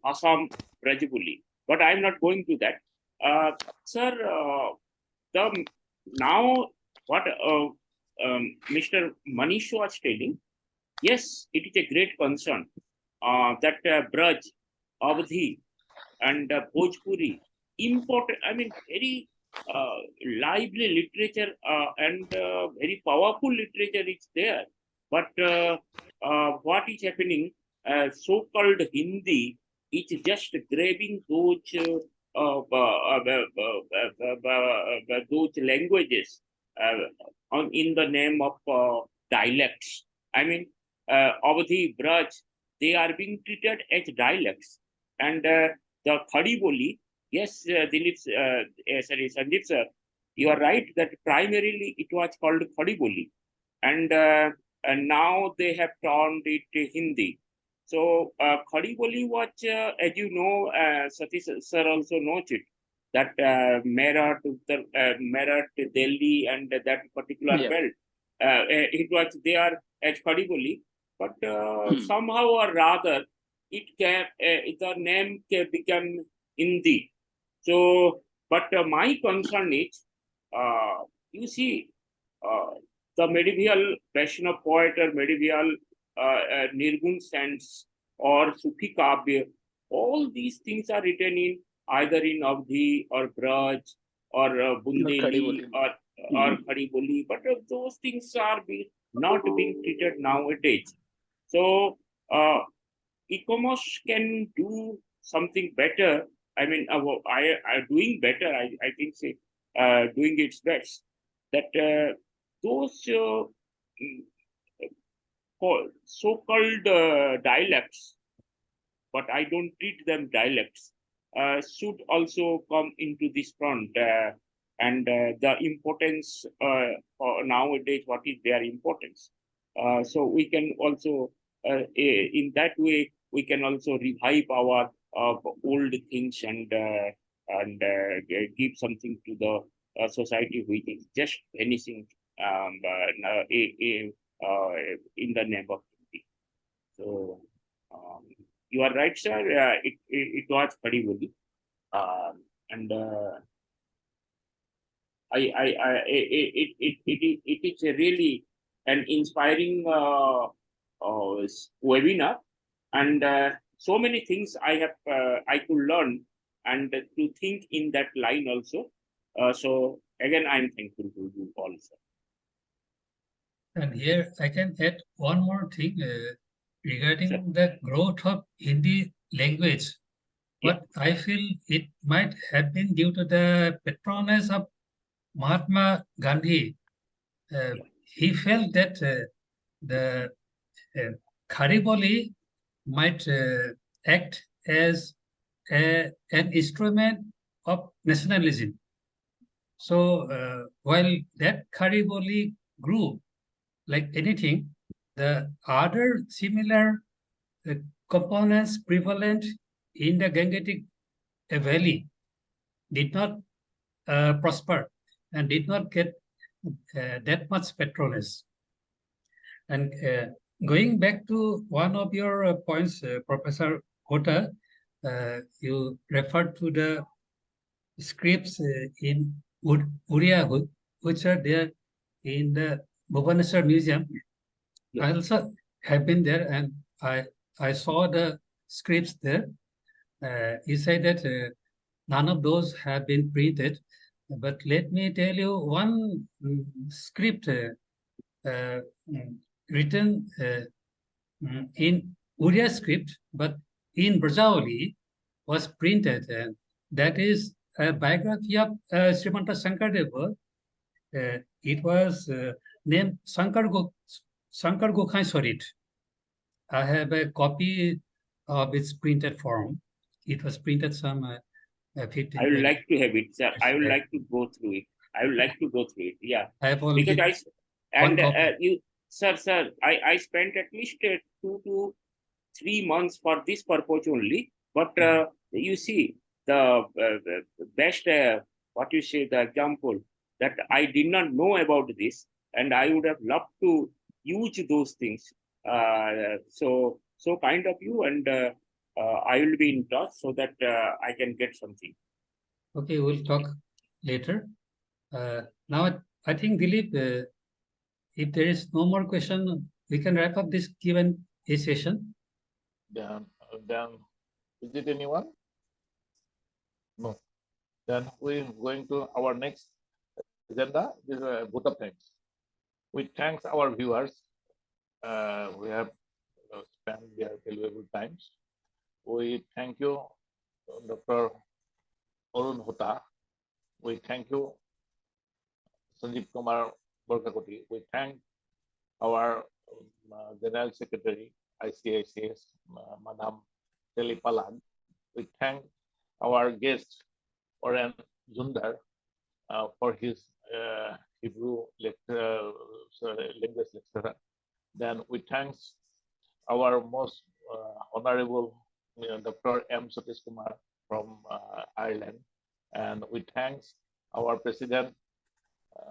Assam Brajavali. But I'm not going to that, sir. Now what Mr. Manish was telling, yes, it is a great concern that Braj, Avadhi, and Bhojpuri important. I mean, very lively literature and very powerful literature is there. But what is happening? So-called Hindi is just grabbing those languages in the name of dialects. I mean, Avadhi, Braj, they are being treated as dialects, and the Khadiboli, yes, Sandeep sir, you are right that primarily it was called Khadiboli, and now they have turned it to Hindi. So Khadiboli was, as you know, Satish sir also knows it, that Meerut, Delhi, and that particular belt, it was there as Khadiboli, but somehow or rather, the name became Hindi. So, but my concern is, you see, the medieval Vaishnava poet or medieval Nirgun saints or Sufi Kavya, all these things are written in either in Avdhi or Braj or Bundeli or Khadiboli, but those things are not being treated nowadays. So, e-commerce can do something better. I mean, I doing better. I think say doing its best. That those so-called dialects, but I don't treat them dialects. should also come into this front, and the importance nowadays, what is their importance. So we can also, in that way, we can also revive our old things and give something to the society which is just vanishing in the name of beauty. So you are right, sir. It was very good, and it is a really an inspiring webinar, and so many things I could learn and to think in that line also. So again, I'm thankful to you also. And here I can add one more thing regarding the growth of Hindi language. What I feel it might have been due to the patronage of Mahatma Gandhi. He felt that the Khariboli might act as an instrument of nationalism. So while that Khariboli grew like anything, the other similar components prevalent in the Gangetic Valley did not prosper and did not get that much patronage. And going back to one of your points, Professor Hota, you referred to the scripts in Uriya, which are there in the Bhubaneswar Museum. Yeah. I also have been there, and I saw the scripts there. You say that none of those have been printed, but let me tell you one script written in Uriya script, but in Brajavali was printed, and that is a biography of Srimanta Sankardeva. It was named Sankar Gokhai Sorit. I have a copy of its printed form. It was printed some 15. I would like to have it, sir. I would like to go through it. I would like to go through it. Yeah, I have because copy. you, sir, I spent at least 2 to 3 months for this purpose only. But you see, the best, what you say, the example that I did not know about this, and I would have loved to use those things. So kind of you, and I will be in touch so that I can get something. Okay, we'll talk later. Now, I think, Dilip, if there is no more question, we can wrap up this Q&A session. Then is it anyone? No. Then we're going to our next agenda. This is a vote of thanks. We thank our viewers. We have spent their valuable times. We thank you, Dr. Arun Hota. We thank you, Sanjeev Kumar Borkakoti. We thank our General Secretary, ICICS, Madam Teli Palag. We thank our guest, Oren Zundar, for his Hebrew language lecturer. Then we thank our most honorable Dr. M. Satish Kumar from Ireland. And we thank our president,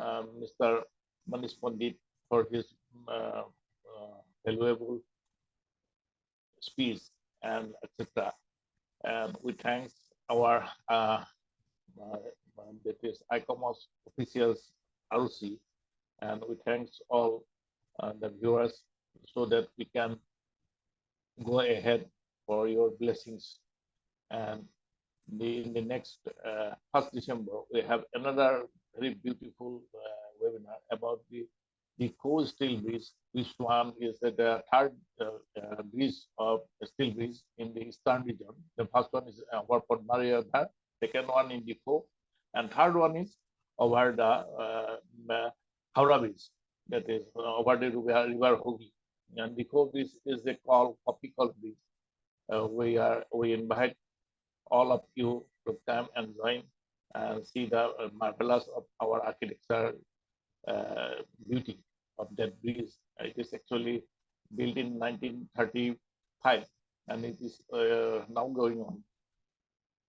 Mr. Manish Pandit, for his valuable speech and etc. And we thank our that is ICOMOS officials, ROC, and we thank all the viewers so that we can go ahead for your blessings. And in the next 1st December, we have another very beautiful webinar about the coast steel bridge. This one is the third bridge of steel bridge in the eastern region. The first one is over Port Mariadhar, second one in Dikko, and third one is over the Howrah Bridge, that is over the river Hooghly. And Dikko Bridge is a coffee call bridge. We invite all of you to come and join and see the marvelous of our architecture beauty of that bridge. It is actually built in 1935 and it is now going on.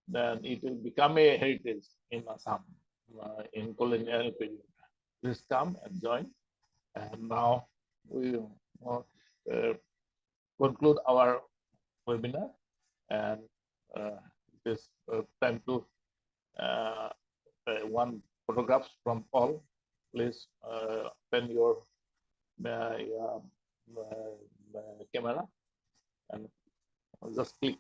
Then it will become a heritage in Assam in colonial period. Please come and join. And now we conclude our webinar, and it is time to one photographs from all. Please open your camera and just click.